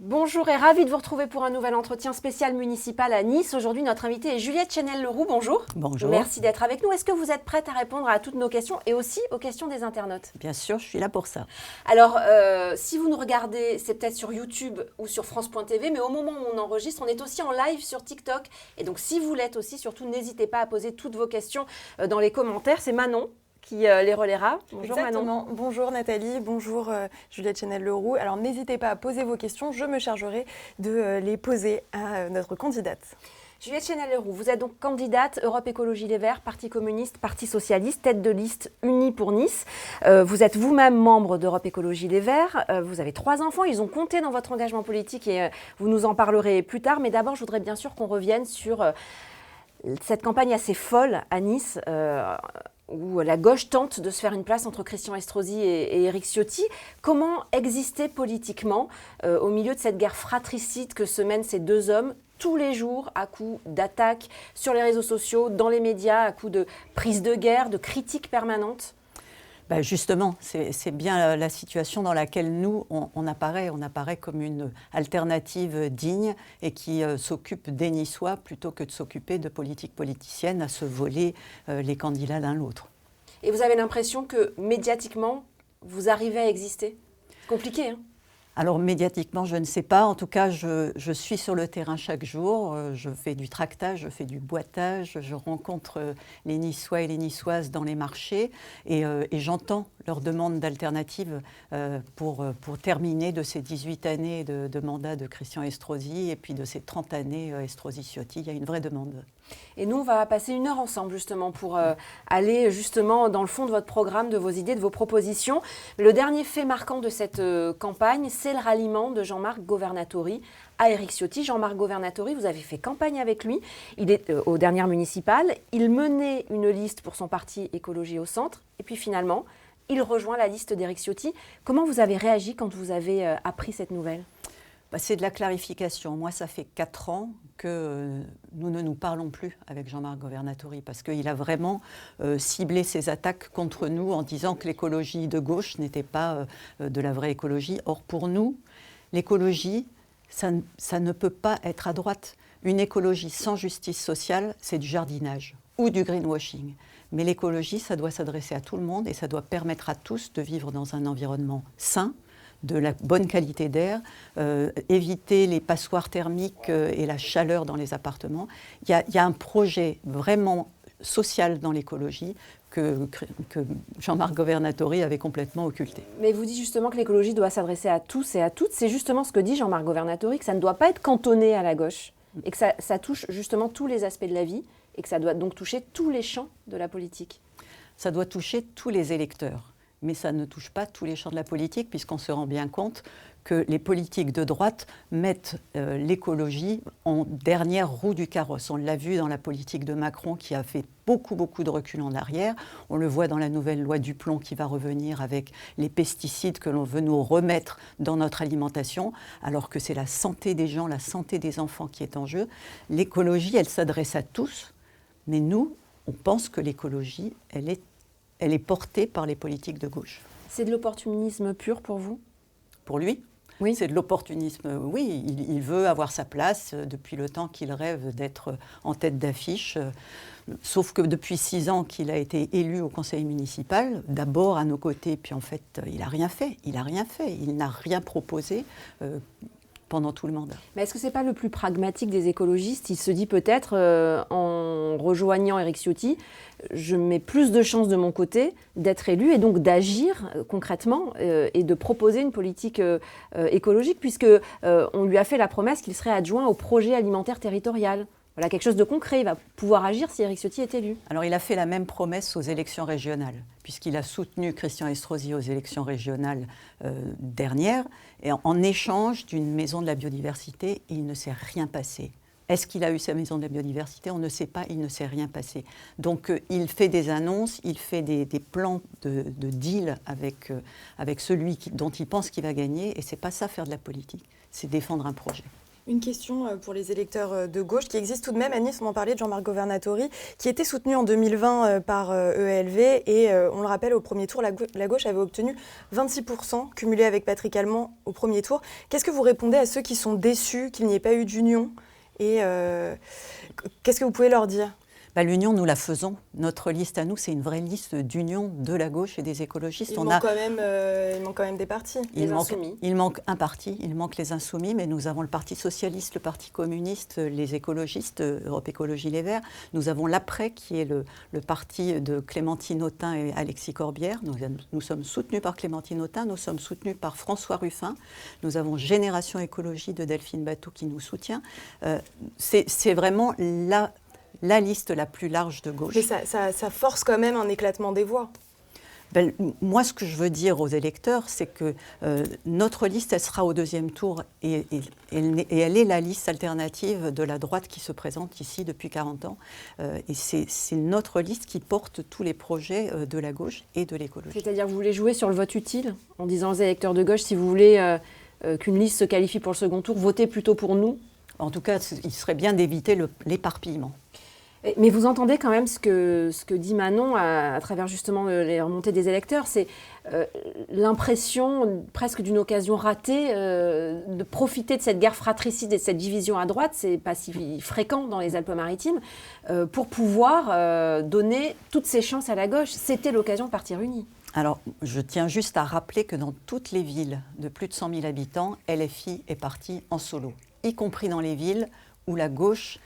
Bonjour et ravie de vous retrouver pour un nouvel entretien spécial municipal à Nice. Aujourd'hui, notre invitée est Juliette Chenel-Leroux. Bonjour. Bonjour. Merci d'être avec nous. Est-ce que vous êtes prête à répondre à toutes nos questions et aussi aux questions des internautes? Bien sûr, je suis là pour ça. Alors, si vous nous regardez, c'est peut-être sur YouTube ou sur France.tv, mais au moment où on enregistre, on est aussi en live sur TikTok. Et donc, si vous l'êtes aussi, surtout, n'hésitez pas à poser toutes vos questions dans les commentaires. C'est Manon qui les relaiera. Bonjour Exactement. Manon. Bonjour Nathalie, bonjour Juliette Chenel-Leroux. Alors n'hésitez pas à poser vos questions, je me chargerai de les poser à notre candidate. Juliette Chenel-Leroux, vous êtes donc candidate Europe Écologie Les Verts, Parti communiste, Parti socialiste, tête de liste unie pour Nice. Vous êtes vous-même membre d'Europe Écologie Les Verts. Vous avez 3 enfants, ils ont compté dans votre engagement politique et vous nous en parlerez plus tard. Mais d'abord, je voudrais bien sûr qu'on revienne sur cette campagne assez folle à Nice, où la gauche tente de se faire une place entre Christian Estrosi et Éric Ciotti. Comment exister politiquement au milieu de cette guerre fratricide que se mènent ces deux hommes tous les jours à coups d'attaques sur les réseaux sociaux, dans les médias, à coups de prise de guerre, de critiques permanentes? Justement, c'est bien la situation dans laquelle nous, on apparaît comme une alternative digne et qui s'occupe des Niçois plutôt que de s'occuper de politique politicienne à se voler les candidats l'un l'autre. Et vous avez l'impression que médiatiquement, vous arrivez à exister? Compliqué, hein? Alors médiatiquement, je ne sais pas. En tout cas, je suis sur le terrain chaque jour. Je fais du tractage, je fais du boitage. Je rencontre les Niçois et les Niçoises dans les marchés et j'entends leurs demandes d'alternatives pour terminer de ces 18 années de mandat de Christian Estrosi et puis de ces 30 années Estrosi-Ciotti. Il y a une vraie demande. Et nous, on va passer 1 heure ensemble justement pour aller justement dans le fond de votre programme, de vos idées, de vos propositions. Le dernier fait marquant de cette campagne, c'est le ralliement de Jean-Marc Governatori à Éric Ciotti. Jean-Marc Governatori, vous avez fait campagne avec lui. Il est aux dernières municipales. Il menait une liste pour son parti Écologie au Centre. Et puis finalement, il rejoint la liste d'Éric Ciotti. Comment vous avez réagi quand vous avez appris cette nouvelle ? C'est de la clarification. Moi, ça fait 4 ans que nous ne nous parlons plus avec Jean-Marc Governatori parce qu'il a vraiment ciblé ses attaques contre nous en disant que l'écologie de gauche n'était pas de la vraie écologie. Or, pour nous, l'écologie, ça ne peut pas être à droite. Une écologie sans justice sociale, c'est du jardinage ou du greenwashing. Mais l'écologie, ça doit s'adresser à tout le monde et ça doit permettre à tous de vivre dans un environnement sain, de la bonne qualité d'air, éviter les passoires thermiques et la chaleur dans les appartements. Il y a un projet vraiment social dans l'écologie que Jean-Marc Governatori avait complètement occulté. Mais vous dites justement que l'écologie doit s'adresser à tous et à toutes. C'est justement ce que dit Jean-Marc Governatori, que ça ne doit pas être cantonné à la gauche et que ça touche justement tous les aspects de la vie et que ça doit donc toucher tous les champs de la politique. Ça doit toucher tous les électeurs. Mais ça ne touche pas tous les champs de la politique, puisqu'on se rend bien compte que les politiques de droite mettent l'écologie en dernière roue du carrosse. On l'a vu dans la politique de Macron, qui a fait beaucoup de recul en arrière. On le voit dans la nouvelle loi Duplon qui va revenir avec les pesticides que l'on veut nous remettre dans notre alimentation, alors que c'est la santé des gens, la santé des enfants qui est en jeu. L'écologie, elle s'adresse à tous, mais nous, on pense que l'écologie, elle est portée par les politiques de gauche. C'est de l'opportunisme pur pour vous ? Pour lui ? Oui. C'est de l'opportunisme, oui. Il veut avoir sa place depuis le temps qu'il rêve d'être en tête d'affiche. Sauf que depuis 6 ans qu'il a été élu au conseil municipal, d'abord à nos côtés, puis en fait, il n'a rien fait. Il n'a rien proposé pendant tout le mandat. Mais est-ce que ce n'est pas le plus pragmatique des écologistes ? Il se dit peut-être, en rejoignant Éric Ciotti, je mets plus de chances de mon côté d'être élu et donc d'agir concrètement et de proposer une politique écologique, puisque on lui a fait la promesse qu'il serait adjoint au projet alimentaire territorial. Voilà, quelque chose de concret. Il va pouvoir agir si Éric Ciotti est élu. Alors, il a fait la même promesse aux élections régionales, puisqu'il a soutenu Christian Estrosi aux élections régionales dernières, et en échange d'une maison de la biodiversité, il ne s'est rien passé. Est-ce qu'il a eu sa maison de la biodiversité ? On ne sait pas, il ne s'est rien passé. Donc, il fait des annonces, il fait des plans de deal avec celui dont il pense qu'il va gagner, et ce n'est pas ça faire de la politique, c'est défendre un projet. Une question pour les électeurs de gauche qui existe tout de même. À Nice, on en parlait de Jean-Marc Governatori, qui était soutenu en 2020 par ELV. Et on le rappelle, au premier tour, la gauche avait obtenu 26%, cumulé avec Patrick Allemand au premier tour. Qu'est-ce que vous répondez à ceux qui sont déçus qu'il n'y ait pas eu d'union? Et qu'est-ce que vous pouvez leur dire? L'union, nous la faisons. Notre liste à nous, c'est une vraie liste d'union de la gauche et des écologistes. Il manque quand même des partis. Il manque un parti, il manque les Insoumis, mais nous avons le Parti Socialiste, le Parti Communiste, les écologistes, Europe Écologie Les Verts. Nous avons l'Après, qui est le parti de Clémentine Autain et Alexis Corbière. Nous sommes soutenus par Clémentine Autain, nous sommes soutenus par François Ruffin. Nous avons Génération Écologie de Delphine Bathoud qui nous soutient. C'est vraiment la liste la plus large de gauche. Mais ça force quand même un éclatement des voix. Moi, ce que je veux dire aux électeurs, c'est que notre liste, elle sera au deuxième tour et elle est la liste alternative de la droite qui se présente ici depuis 40 ans. Et c'est notre liste qui porte tous les projets de la gauche et de l'écologie. C'est-à-dire que vous voulez jouer sur le vote utile en disant aux électeurs de gauche, si vous voulez qu'une liste se qualifie pour le second tour, votez plutôt pour nous? En tout cas, il serait bien d'éviter l'éparpillement. Mais vous entendez quand même ce que dit Manon à travers justement les remontées des électeurs, c'est l'impression presque d'une occasion ratée de profiter de cette guerre fratricide et de cette division à droite, c'est pas si fréquent dans les Alpes-Maritimes, pour pouvoir donner toutes ses chances à la gauche. C'était l'occasion de partir unis. Alors, je tiens juste à rappeler que dans toutes les villes de plus de 100 000 habitants, LFI est parti en solo, y compris dans les villes où la gauche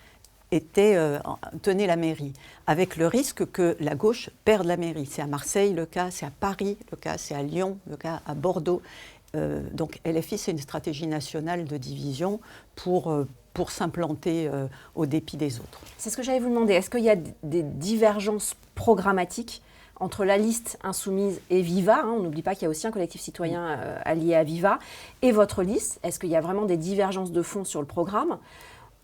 tenait la mairie, avec le risque que la gauche perde la mairie. C'est à Marseille le cas, c'est à Paris le cas, c'est à Lyon le cas, à Bordeaux. Donc LFI, c'est une stratégie nationale de division pour s'implanter au dépit des autres. C'est ce que j'allais vous demander. Est-ce qu'il y a des divergences programmatiques entre la liste Insoumise et Viva, on n'oublie pas qu'il y a aussi un collectif citoyen allié à Viva, et votre liste? Est-ce qu'il y a vraiment des divergences de fond sur le programme?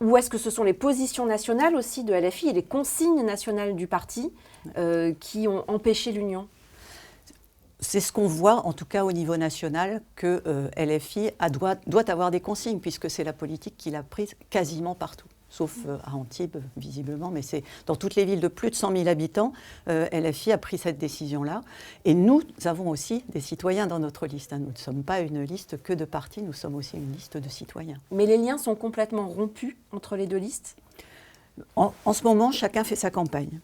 Ou est-ce que ce sont les positions nationales aussi de LFI et les consignes nationales du parti qui ont empêché l'union? C'est ce qu'on voit, en tout cas au niveau national, que LFI doit avoir des consignes, puisque c'est la politique qu'il a prise quasiment partout. Sauf à Antibes, visiblement, mais c'est dans toutes les villes de plus de 100 000 habitants, LFI a pris cette décision-là. Et nous avons aussi des citoyens dans notre liste. Nous ne sommes pas une liste que de partis, nous sommes aussi une liste de citoyens. Mais les liens sont complètement rompus entre les deux listes? En ce moment, chacun fait sa campagne.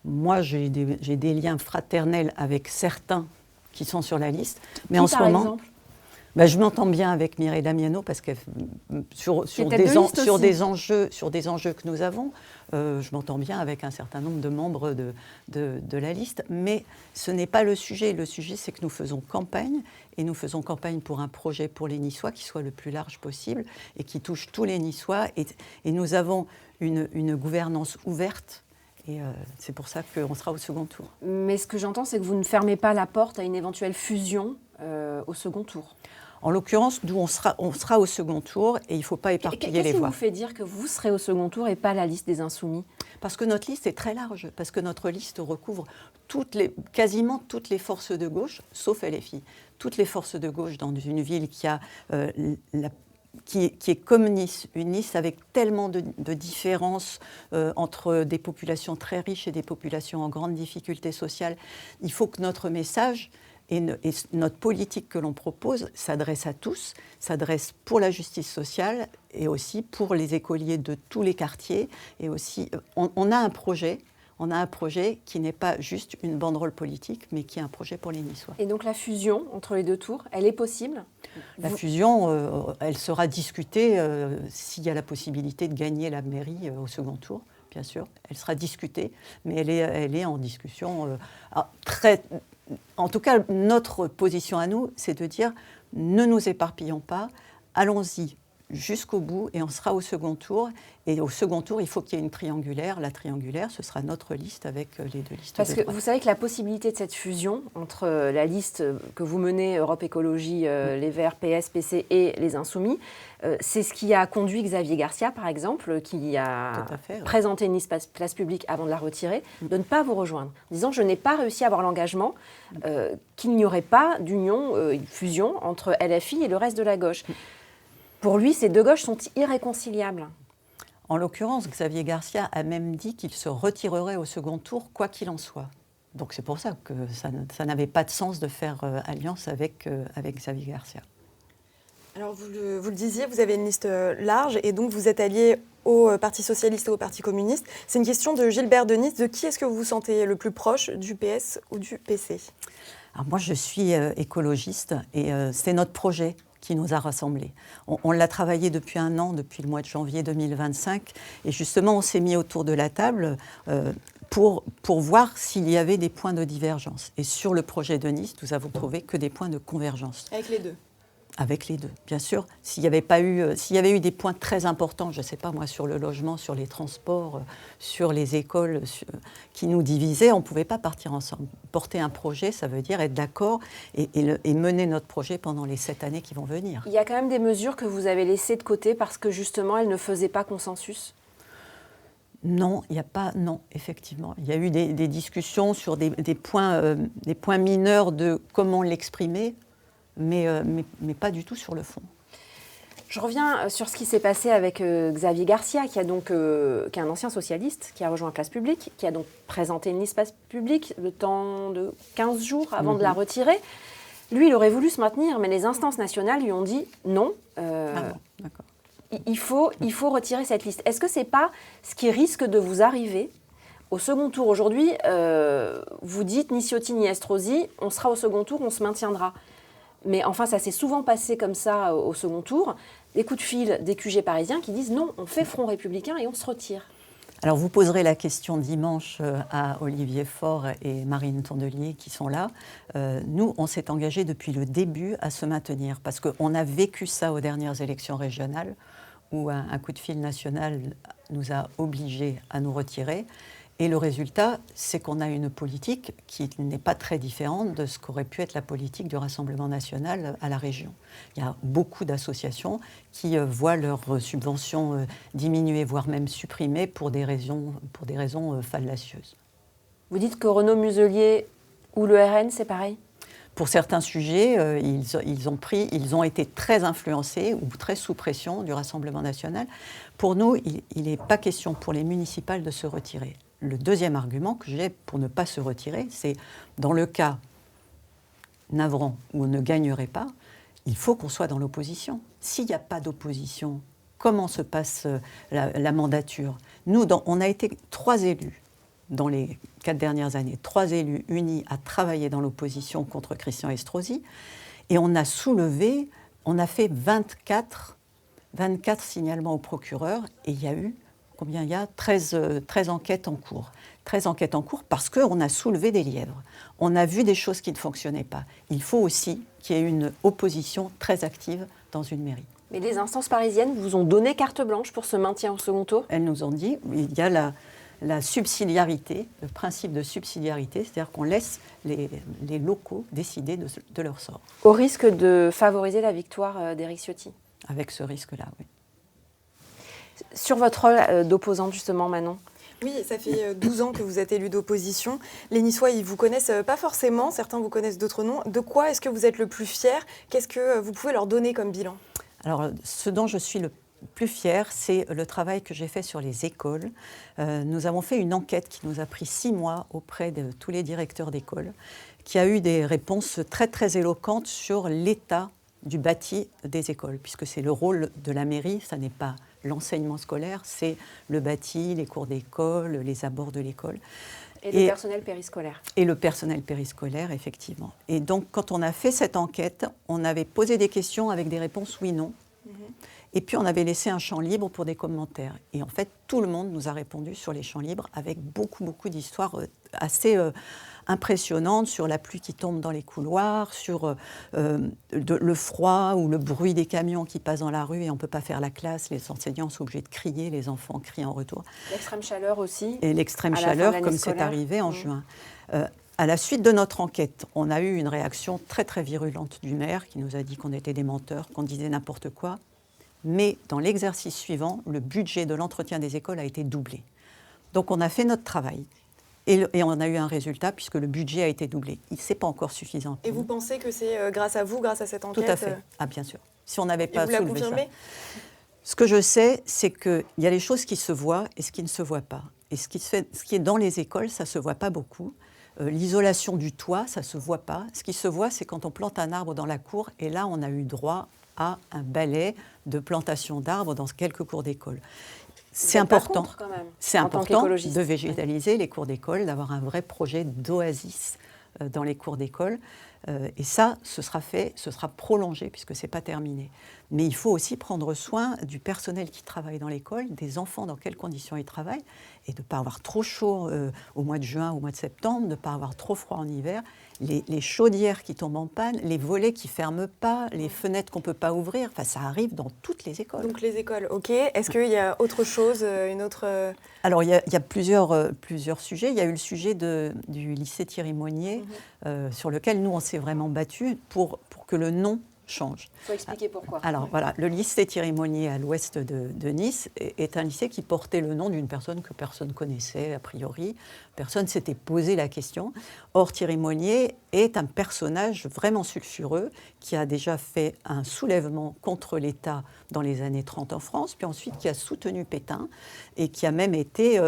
Moi, j'ai des liens fraternels avec certains qui sont sur la liste. Mais en ce moment, je m'entends bien avec Mireille Damiano parce que sur des enjeux que nous avons, je m'entends bien avec un certain nombre de membres de la liste. Mais ce n'est pas le sujet. Le sujet, c'est que nous faisons campagne et nous faisons campagne pour un projet pour les Niçois qui soit le plus large possible et qui touche tous les Niçois. Et nous avons une gouvernance ouverte. Et c'est pour ça qu'on sera au second tour. Mais ce que j'entends, c'est que vous ne fermez pas la porte à une éventuelle fusion au second tour. En l'occurrence, nous, on sera au second tour et il ne faut pas éparpiller les voix. Qu'est-ce qui vous fait dire que vous serez au second tour et pas la liste des Insoumis? Parce que notre liste est très large, parce que notre liste recouvre quasiment toutes les forces de gauche, sauf LFI. Toutes les forces de gauche dans une ville qui est comme Nice, une Nice avec tellement de différences entre des populations très riches et des populations en grande difficulté sociale. Il faut que notre message et notre politique que l'on propose s'adresse à tous, s'adresse pour la justice sociale et aussi pour les écoliers de tous les quartiers. Et aussi, on a un projet qui n'est pas juste une banderole politique, mais qui est un projet pour les Niçois. Et donc la fusion entre les deux tours, elle est possible? La fusion, elle sera discutée s'il y a la possibilité de gagner la mairie au second tour, bien sûr. Elle sera discutée, mais elle est en discussion En tout cas, notre position à nous, c'est de dire ne nous éparpillons pas, allons-y jusqu'au bout et on sera au second tour. Et au second tour, il faut qu'il y ait une triangulaire. La triangulaire, ce sera notre liste avec les deux listes. Parce que vous savez que la possibilité de cette fusion entre la liste que vous menez, Europe Écologie, les Verts, PS, PC et les Insoumis, c'est ce qui a conduit Xavier Garcia, par exemple, qui a présenté une liste place publique avant de la retirer, de ne pas vous rejoindre, en disant je n'ai pas réussi à avoir l'engagement qu'il n'y aurait pas d'union, une fusion entre LFI et le reste de la gauche. Pour lui, ces deux gauches sont irréconciliables. En l'occurrence, Xavier Garcia a même dit qu'il se retirerait au second tour, quoi qu'il en soit. Donc c'est pour ça que ça n'avait pas de sens de faire alliance avec Xavier Garcia. Alors vous le disiez, vous avez une liste large et donc vous êtes allié au Parti socialiste et au Parti communiste. C'est une question de Gilbert Denis. De qui est-ce que vous vous sentez le plus proche, du PS ou du PC? Alors moi, je suis écologiste et c'est notre projet qui nous a rassemblés. On l'a travaillé depuis 1 an, depuis le mois de janvier 2025. Et justement, on s'est mis autour de la table pour voir s'il y avait des points de divergence. Et sur le projet de Nice, nous avons trouvé que des points de convergence. Avec les deux? Avec les deux, bien sûr. S'il y avait eu des points très importants, je ne sais pas moi, sur le logement, sur les transports, sur les écoles, qui nous divisaient, on ne pouvait pas partir ensemble. Porter un projet, ça veut dire être d'accord et mener notre projet pendant les 7 années qui vont venir. Il y a quand même des mesures que vous avez laissées de côté parce que justement, elles ne faisaient pas consensus? Non, il n'y a pas, non, effectivement. Il y a eu des discussions sur des points mineurs de comment l'exprimer, mais pas du tout sur le fond. Je reviens sur ce qui s'est passé avec Xavier Garcia, qui est un ancien socialiste, qui a rejoint Place Publique, qui a donc présenté une liste Place Publique le temps de 15 jours avant de la retirer. Lui, il aurait voulu se maintenir, mais les instances nationales lui ont dit non. D'accord. Il faut retirer cette liste. Est-ce que ce n'est pas ce qui risque de vous arriver au second tour? Aujourd'hui, vous dites ni Ciotti ni Estrosi, on sera au second tour, on se maintiendra. Mais enfin, ça s'est souvent passé comme ça au second tour. Des coups de fil des QG parisiens qui disent non, on fait Front républicain et on se retire. Alors vous poserez la question dimanche à Olivier Faure et Marine Tondelier qui sont là. Nous, on s'est engagés depuis le début à se maintenir parce qu'on a vécu ça aux dernières élections régionales où un coup de fil national nous a obligés à nous retirer. Et le résultat, c'est qu'on a une politique qui n'est pas très différente de ce qu'aurait pu être la politique du Rassemblement national à la région. Il y a beaucoup d'associations qui voient leurs subventions diminuer, voire même supprimées pour des raisons fallacieuses. Vous dites que Renaud Muselier ou le RN, c'est pareil? Pour certains sujets, ils ont été très influencés ou très sous pression du Rassemblement national. Pour nous, il n'est pas question pour les municipales de se retirer. Le deuxième argument que j'ai pour ne pas se retirer, c'est dans le cas navrant où on ne gagnerait pas, il faut qu'on soit dans l'opposition. S'il n'y a pas d'opposition, comment se passe la mandature? Nous, on a été 3 élus dans les 4 dernières années, 3 élus unis à travailler dans l'opposition contre Christian Estrosi, et on a fait 24 signalements au procureur, et il y a eu combien il y a 13 enquêtes en cours. 13 enquêtes en cours parce qu'on a soulevé des lièvres. On a vu des choses qui ne fonctionnaient pas. Il faut aussi qu'il y ait une opposition très active dans une mairie. Mais les instances parisiennes vous ont donné carte blanche pour ce maintien au second tour? Elles nous ont dit il y a la subsidiarité, le principe de subsidiarité, c'est-à-dire qu'on laisse les locaux décider de leur sort. Au risque de favoriser la victoire d'Éric Ciotti? Avec ce risque-là, oui. Sur votre rôle d'opposante, justement, Manon? Oui, ça fait 12 ans que vous êtes élu d'opposition. Les Niçois, ils vous connaissent pas forcément, certains vous connaissent d'autres noms. De quoi est-ce que vous êtes le plus fier? Qu'est-ce que vous pouvez leur donner comme bilan? Alors, ce dont je suis le plus fière, c'est le travail que j'ai fait sur les écoles. Nous avons fait une enquête qui nous a pris 6 mois auprès de tous les directeurs d'école, qui a eu des réponses très, très éloquentes sur l'état du bâti des écoles, puisque c'est le rôle de la mairie, ça n'est pas l'enseignement scolaire, c'est le bâti, les cours d'école, les abords de l'école. Et le personnel périscolaire. Et le personnel périscolaire, effectivement. Et donc, quand on a fait cette enquête, on avait posé des questions avec des réponses oui-non. Et puis, on avait laissé un champ libre pour des commentaires. Et en fait, tout le monde nous a répondu sur les champs libres avec beaucoup, beaucoup d'histoires assez impressionnantes sur la pluie qui tombe dans les couloirs, sur le froid ou le bruit des camions qui passent dans la rue et on ne peut pas faire la classe. Les enseignants sont obligés de crier, les enfants crient en retour. L'extrême chaleur aussi. Et l'extrême chaleur, comme c'est arrivé en juin. À la suite de notre enquête, on a eu une réaction très, très virulente du maire qui nous a dit qu'on était des menteurs, qu'on disait n'importe quoi. Mais dans l'exercice suivant, le budget de l'entretien des écoles a été doublé. Donc on a fait notre travail et on a eu un résultat puisque le budget a été doublé. Ce n'est pas encore suffisant. Et vous pensez que c'est grâce à vous, grâce à cette enquête? Tout à fait. Ah, bien sûr. si on n'avait pas soulevé ça. Vous la confirmez ? Ce que je sais, c'est qu'il y a les choses qui se voient et ce qui ne se voit pas. Et ce qui est dans les écoles, ça ne se voit pas beaucoup. L'isolation du toit, ça ne se voit pas. Ce qui se voit, c'est quand on plante un arbre dans la cour, et là, on a eu droit à un balai de plantation d'arbres dans quelques cours d'école. C'est important, de végétaliser les cours d'école, d'avoir un vrai projet d'oasis dans les cours d'école. Et ça, ce sera fait, ce sera prolongé puisque ce n'est pas terminé. Mais il faut aussi prendre soin du personnel qui travaille dans l'école, des enfants dans quelles conditions ils travaillent, et de ne pas avoir trop chaud au mois de juin ou au mois de septembre, de ne pas avoir trop froid en hiver. Les chaudières qui tombent en panne, les volets qui ne ferment pas, les fenêtres qu'on ne peut pas ouvrir, enfin, ça arrive dans toutes les écoles. Donc les écoles, ok. Est-ce qu'il y a autre chose, une autre... Alors il y a plusieurs sujets. Il y a eu le sujet du lycée Thierry-Monnier, sur lequel nous on s'est vraiment battus pour que le nom change. Il faut expliquer pourquoi. Alors voilà, le lycée Thierry-Monnier à l'ouest de Nice est un lycée qui portait le nom d'une personne que personne connaissait a priori. Personne s'était posé la question. Or Thierry-Monnier est un personnage vraiment sulfureux qui a déjà fait un soulèvement contre l'État dans les années 30 en France, puis ensuite qui a soutenu Pétain et qui a même été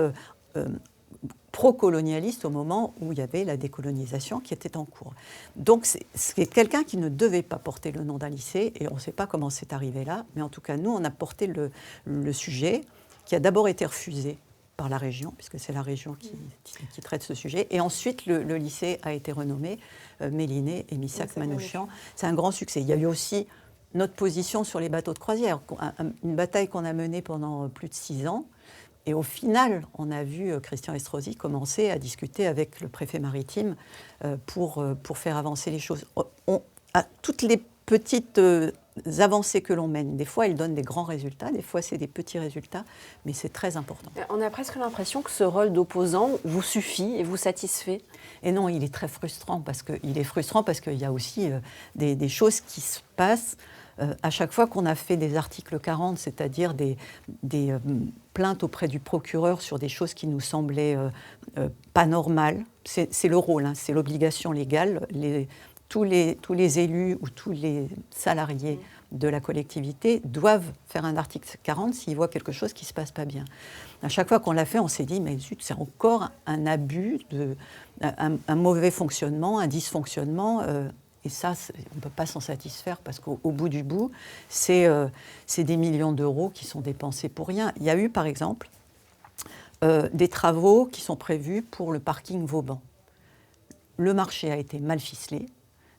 pro-colonialiste au moment où il y avait la décolonisation qui était en cours. Donc c'est quelqu'un qui ne devait pas porter le nom d'un lycée, et on ne sait pas comment c'est arrivé là, mais en tout cas nous on a porté le sujet qui a d'abord été refusé par la région, puisque c'est la région qui traite ce sujet, et ensuite le lycée a été renommé Méliné et Missac Manouchian. C'est un grand succès. Il y a eu aussi notre position sur les bateaux de croisière, une bataille qu'on a menée pendant plus de 6 ans. Et au final, on a vu Christian Estrosi commencer à discuter avec le préfet maritime pour faire avancer les choses. À toutes les petites avancées que l'on mène, des fois, elles donnent des grands résultats, des fois, c'est des petits résultats, mais c'est très important. On a presque l'impression que ce rôle d'opposant vous suffit et vous satisfait. Et non, il est très frustrant, parce qu'il y a aussi des choses qui se passent. À chaque fois qu'on a fait des articles 40, c'est-à-dire des plaintes auprès du procureur sur des choses qui nous semblaient pas normales, c'est le rôle, hein, c'est l'obligation légale. Tous les élus ou tous les salariés de la collectivité doivent faire un article 40 s'ils voient quelque chose qui ne se passe pas bien. À chaque fois qu'on l'a fait, on s'est dit, mais zut, c'est encore un abus, un mauvais fonctionnement, un dysfonctionnement. Et ça, on ne peut pas s'en satisfaire parce qu'au bout du bout, c'est des millions d'euros qui sont dépensés pour rien. Il y a eu, par exemple, des travaux qui sont prévus pour le parking Vauban. Le marché a été mal ficelé.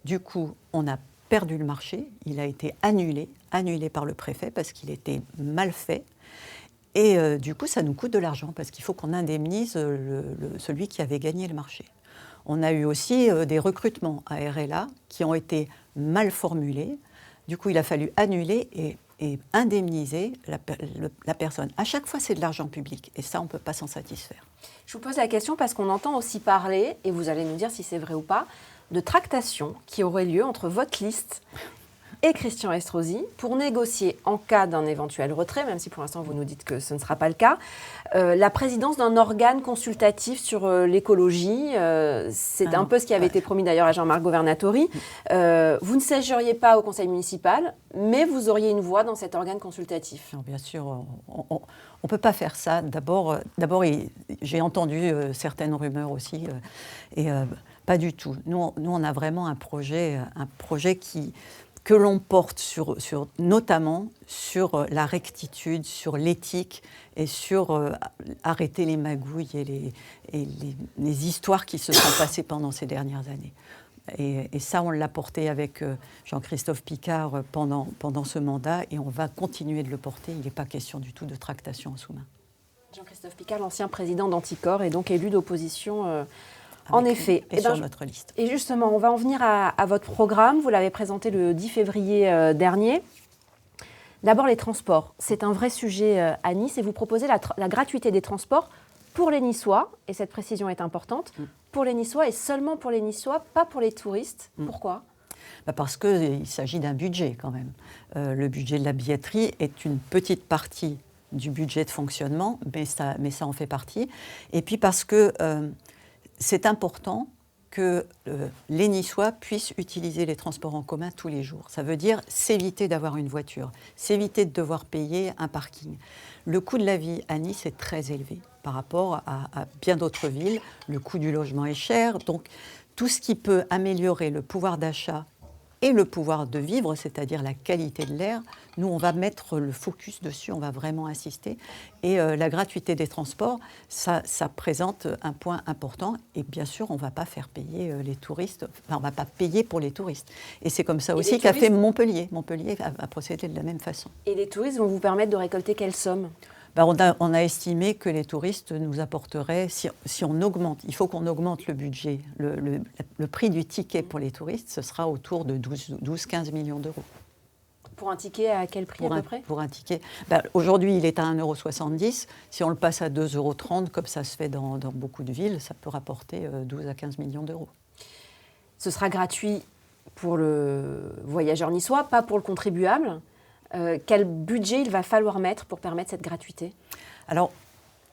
Du coup, on a perdu le marché. Il a été annulé par le préfet parce qu'il était mal fait. Et du coup, ça nous coûte de l'argent parce qu'il faut qu'on indemnise celui qui avait gagné le marché. On a eu aussi des recrutements à RLA qui ont été mal formulés. Du coup, il a fallu annuler et indemniser la personne. À chaque fois, c'est de l'argent public. Et ça, on ne peut pas s'en satisfaire. Je vous pose la question parce qu'on entend aussi parler, et vous allez nous dire si c'est vrai ou pas, de tractations qui auraient lieu entre votre liste et Christian Estrosi pour négocier, en cas d'un éventuel retrait, même si pour l'instant vous nous dites que ce ne sera pas le cas, la présidence d'un organe consultatif sur l'écologie. C'est un peu ce qui avait été promis d'ailleurs à Jean-Marc Governatori. Vous ne siégeriez pas au conseil municipal, mais vous auriez une voix dans cet organe consultatif. Non, bien sûr, on ne peut pas faire ça. D'abord j'ai entendu certaines rumeurs aussi, et pas du tout. Nous, on a vraiment un projet que l'on porte notamment sur la rectitude, sur l'éthique et sur arrêter les magouilles et les histoires qui se sont passées pendant ces dernières années. Et ça, on l'a porté avec Jean-Christophe Picard pendant ce mandat, et on va continuer de le porter. Il n'est pas question du tout de tractation en sous-main. Jean-Christophe Picard, l'ancien président d'Anticor, est donc élu d'opposition. En effet. Et sur notre liste. Et justement, on va en venir à votre programme. Vous l'avez présenté le 10 février dernier. D'abord, les transports. C'est un vrai sujet à Nice, et vous proposez la gratuité des transports pour les Niçois, et cette précision est importante, pour les Niçois et seulement pour les Niçois, pas pour les touristes. Pourquoi ? Parce qu'il s'agit d'un budget quand même. Le budget de la billetterie est une petite partie du budget de fonctionnement, mais ça en fait partie. Et puis parce que c'est important que les Niçois puissent utiliser les transports en commun tous les jours. Ça veut dire s'éviter d'avoir une voiture, s'éviter de devoir payer un parking. Le coût de la vie à Nice est très élevé par rapport à bien d'autres villes. Le coût du logement est cher, donc tout ce qui peut améliorer le pouvoir d'achat et le pouvoir de vivre, c'est-à-dire la qualité de l'air, nous, on va mettre le focus dessus, on va vraiment insister. Et la gratuité des transports, ça présente un point important. Et bien sûr, on ne va pas faire payer les touristes, enfin, on ne va pas payer pour les touristes. Et c'est comme ça aussi qu'a fait Montpellier. Montpellier a procédé de la même façon. Et les touristes vont vous permettre de récolter quelle somme ? On a estimé que les touristes nous apporteraient, si on augmente, il faut qu'on augmente le budget, le prix du ticket pour les touristes, ce sera autour de 12-15 millions d'euros. Pour un ticket, à quel prix à peu près ? Pour un ticket, aujourd'hui il est à 1,70 €. Si on le passe à 2,30 €, comme ça se fait dans beaucoup de villes, ça peut rapporter 12 à 15 millions d'euros. Ce sera gratuit pour le voyageur niçois, pas pour le contribuable. Quel budget il va falloir mettre pour permettre cette gratuité ? Alors,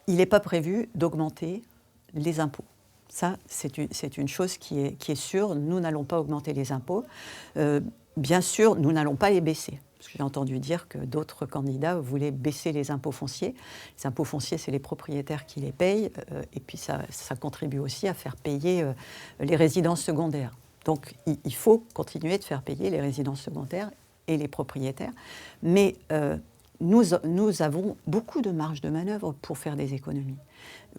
il n'est pas prévu d'augmenter les impôts. Ça, c'est une chose qui est sûre. Nous n'allons pas augmenter les impôts. Bien sûr, nous n'allons pas les baisser. Parce que j'ai entendu dire que d'autres candidats voulaient baisser les impôts fonciers. Les impôts fonciers, c'est les propriétaires qui les payent. Et puis, ça contribue aussi à faire payer les résidences secondaires. Donc, il faut continuer de faire payer les résidences secondaires et les propriétaires. Mais nous avons beaucoup de marge de manœuvre pour faire des économies.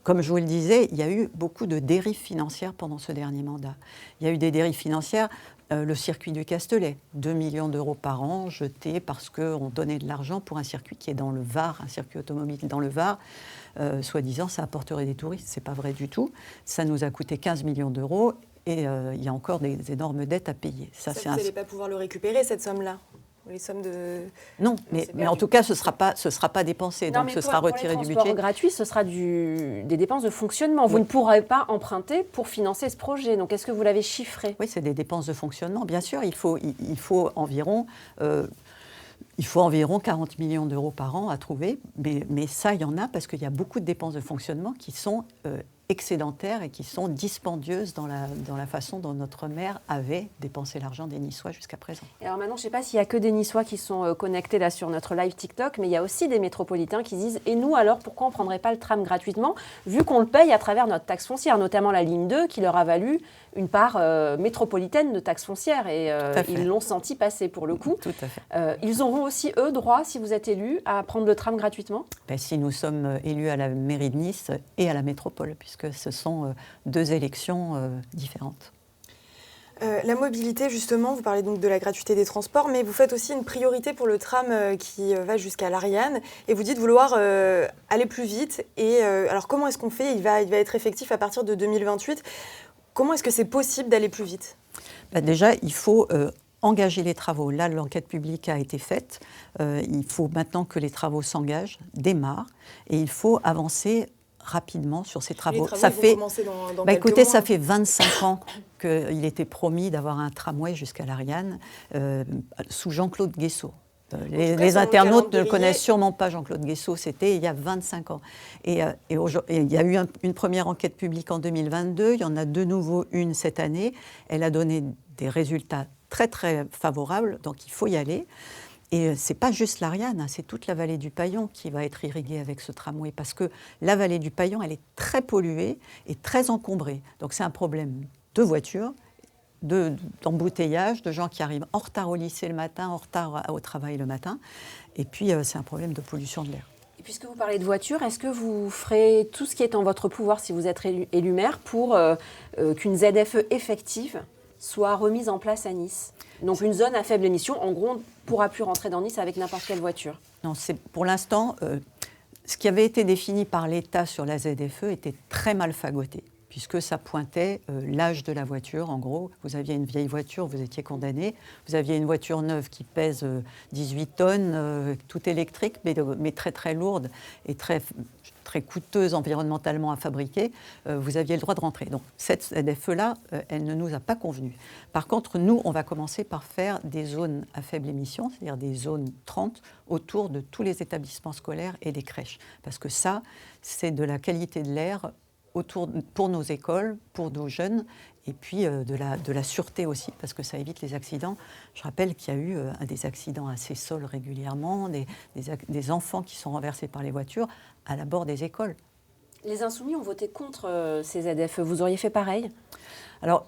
Comme je vous le disais, il y a eu beaucoup de dérives financières pendant ce dernier mandat. Il y a eu des dérives financières, le circuit du Castellet, 2 millions d'euros par an jetés parce qu'on donnait de l'argent pour un circuit qui est dans le Var, un circuit automobile dans le Var. Soi-disant, ça apporterait des touristes. Ce n'est pas vrai du tout. Ça nous a coûté 15 millions d'euros. Et il y a encore des énormes dettes à payer. Ça vous n'allez pas pouvoir le récupérer, cette somme-là ? Les sommes de... Non, mais en tout cas, ce sera pas dépensé, donc ce sera retiré du budget. Pour les transports gratuits, ce sera des dépenses de fonctionnement. Vous ne pourrez pas emprunter pour financer ce projet. Donc, est-ce que vous l'avez chiffré ? Oui, c'est des dépenses de fonctionnement. Bien sûr, il faut environ 40 millions d'euros par an à trouver. Mais ça, il y en a parce qu'il y a beaucoup de dépenses de fonctionnement qui sont excédentaires et qui sont dispendieuses dans la façon dont notre maire avait dépensé l'argent des Niçois jusqu'à présent. Et alors maintenant, je ne sais pas s'il n'y a que des Niçois qui sont connectés là sur notre live TikTok, mais il y a aussi des métropolitains qui disent « Et nous alors, pourquoi on ne prendrait pas le tram gratuitement, vu qu'on le paye à travers notre taxe foncière », notamment la ligne 2 qui leur a valu une part métropolitaine de taxe foncière. Et ils l'ont senti passer pour le coup. Tout à fait. Ils auront aussi, eux, droit, si vous êtes élus, à prendre le tram gratuitement ? Si nous sommes élus à la mairie de Nice et à la métropole, puisque ce sont deux élections différentes. La mobilité, justement, vous parlez donc de la gratuité des transports, mais vous faites aussi une priorité pour le tram qui va jusqu'à l'Ariane, et vous dites vouloir aller plus vite. Et alors, comment est-ce qu'on fait ? Il va être effectif à partir de 2028. Comment est-ce que c'est possible d'aller plus vite ? Déjà, il faut engager les travaux. Là, l'enquête publique a été faite. Il faut maintenant que les travaux s'engagent, démarrent, et il faut avancer rapidement sur ces travaux. Les travaux vont commencer dans quelques mois. Ça fait 25 ans qu'il était promis d'avoir un tramway jusqu'à l'Ariane sous Jean-Claude Guessot. Les internautes ne connaissent sûrement pas Jean-Claude Guessot, c'était il y a 25 ans. Et il y a eu une première enquête publique en 2022, il y en a de nouveau une cette année. Elle a donné des résultats très très favorables, donc il faut y aller. Et ce n'est pas juste l'Ariane, c'est toute la vallée du Paillon qui va être irriguée avec ce tramway, parce que la vallée du Paillon, elle est très polluée et très encombrée. Donc c'est un problème de voitures, d'embouteillage, de gens qui arrivent en retard au lycée le matin, en retard au travail le matin. Et puis c'est un problème de pollution de l'air. Et puisque vous parlez de voitures, est-ce que vous ferez tout ce qui est en votre pouvoir, si vous êtes élu maire, pour qu'une ZFE effective soit remise en place à Nice ? Donc une zone à faible émission, en gros, on ne pourra plus rentrer dans Nice avec n'importe quelle voiture. Non, pour l'instant, ce qui avait été défini par l'État sur la ZFE était très mal fagoté, puisque ça pointait l'âge de la voiture. En gros, vous aviez une vieille voiture, vous étiez condamné. Vous aviez une voiture neuve qui pèse 18 tonnes, toute électrique, mais très très lourde et très coûteuse environnementalement à fabriquer, vous aviez le droit de rentrer. Donc cette ZFE-là, elle ne nous a pas convenu. Par contre, nous, on va commencer par faire des zones à faible émission, c'est-à-dire des zones 30 autour de tous les établissements scolaires et des crèches. Parce que ça, c'est de la qualité de l'air pour nos écoles, pour nos jeunes, et puis de la sûreté aussi, parce que ça évite les accidents. Je rappelle qu'il y a eu des accidents à Sessol régulièrement, des enfants qui sont renversés par les voitures à l'abord des écoles. Les Insoumis ont voté contre ces ZFE. Vous auriez fait pareil? Alors,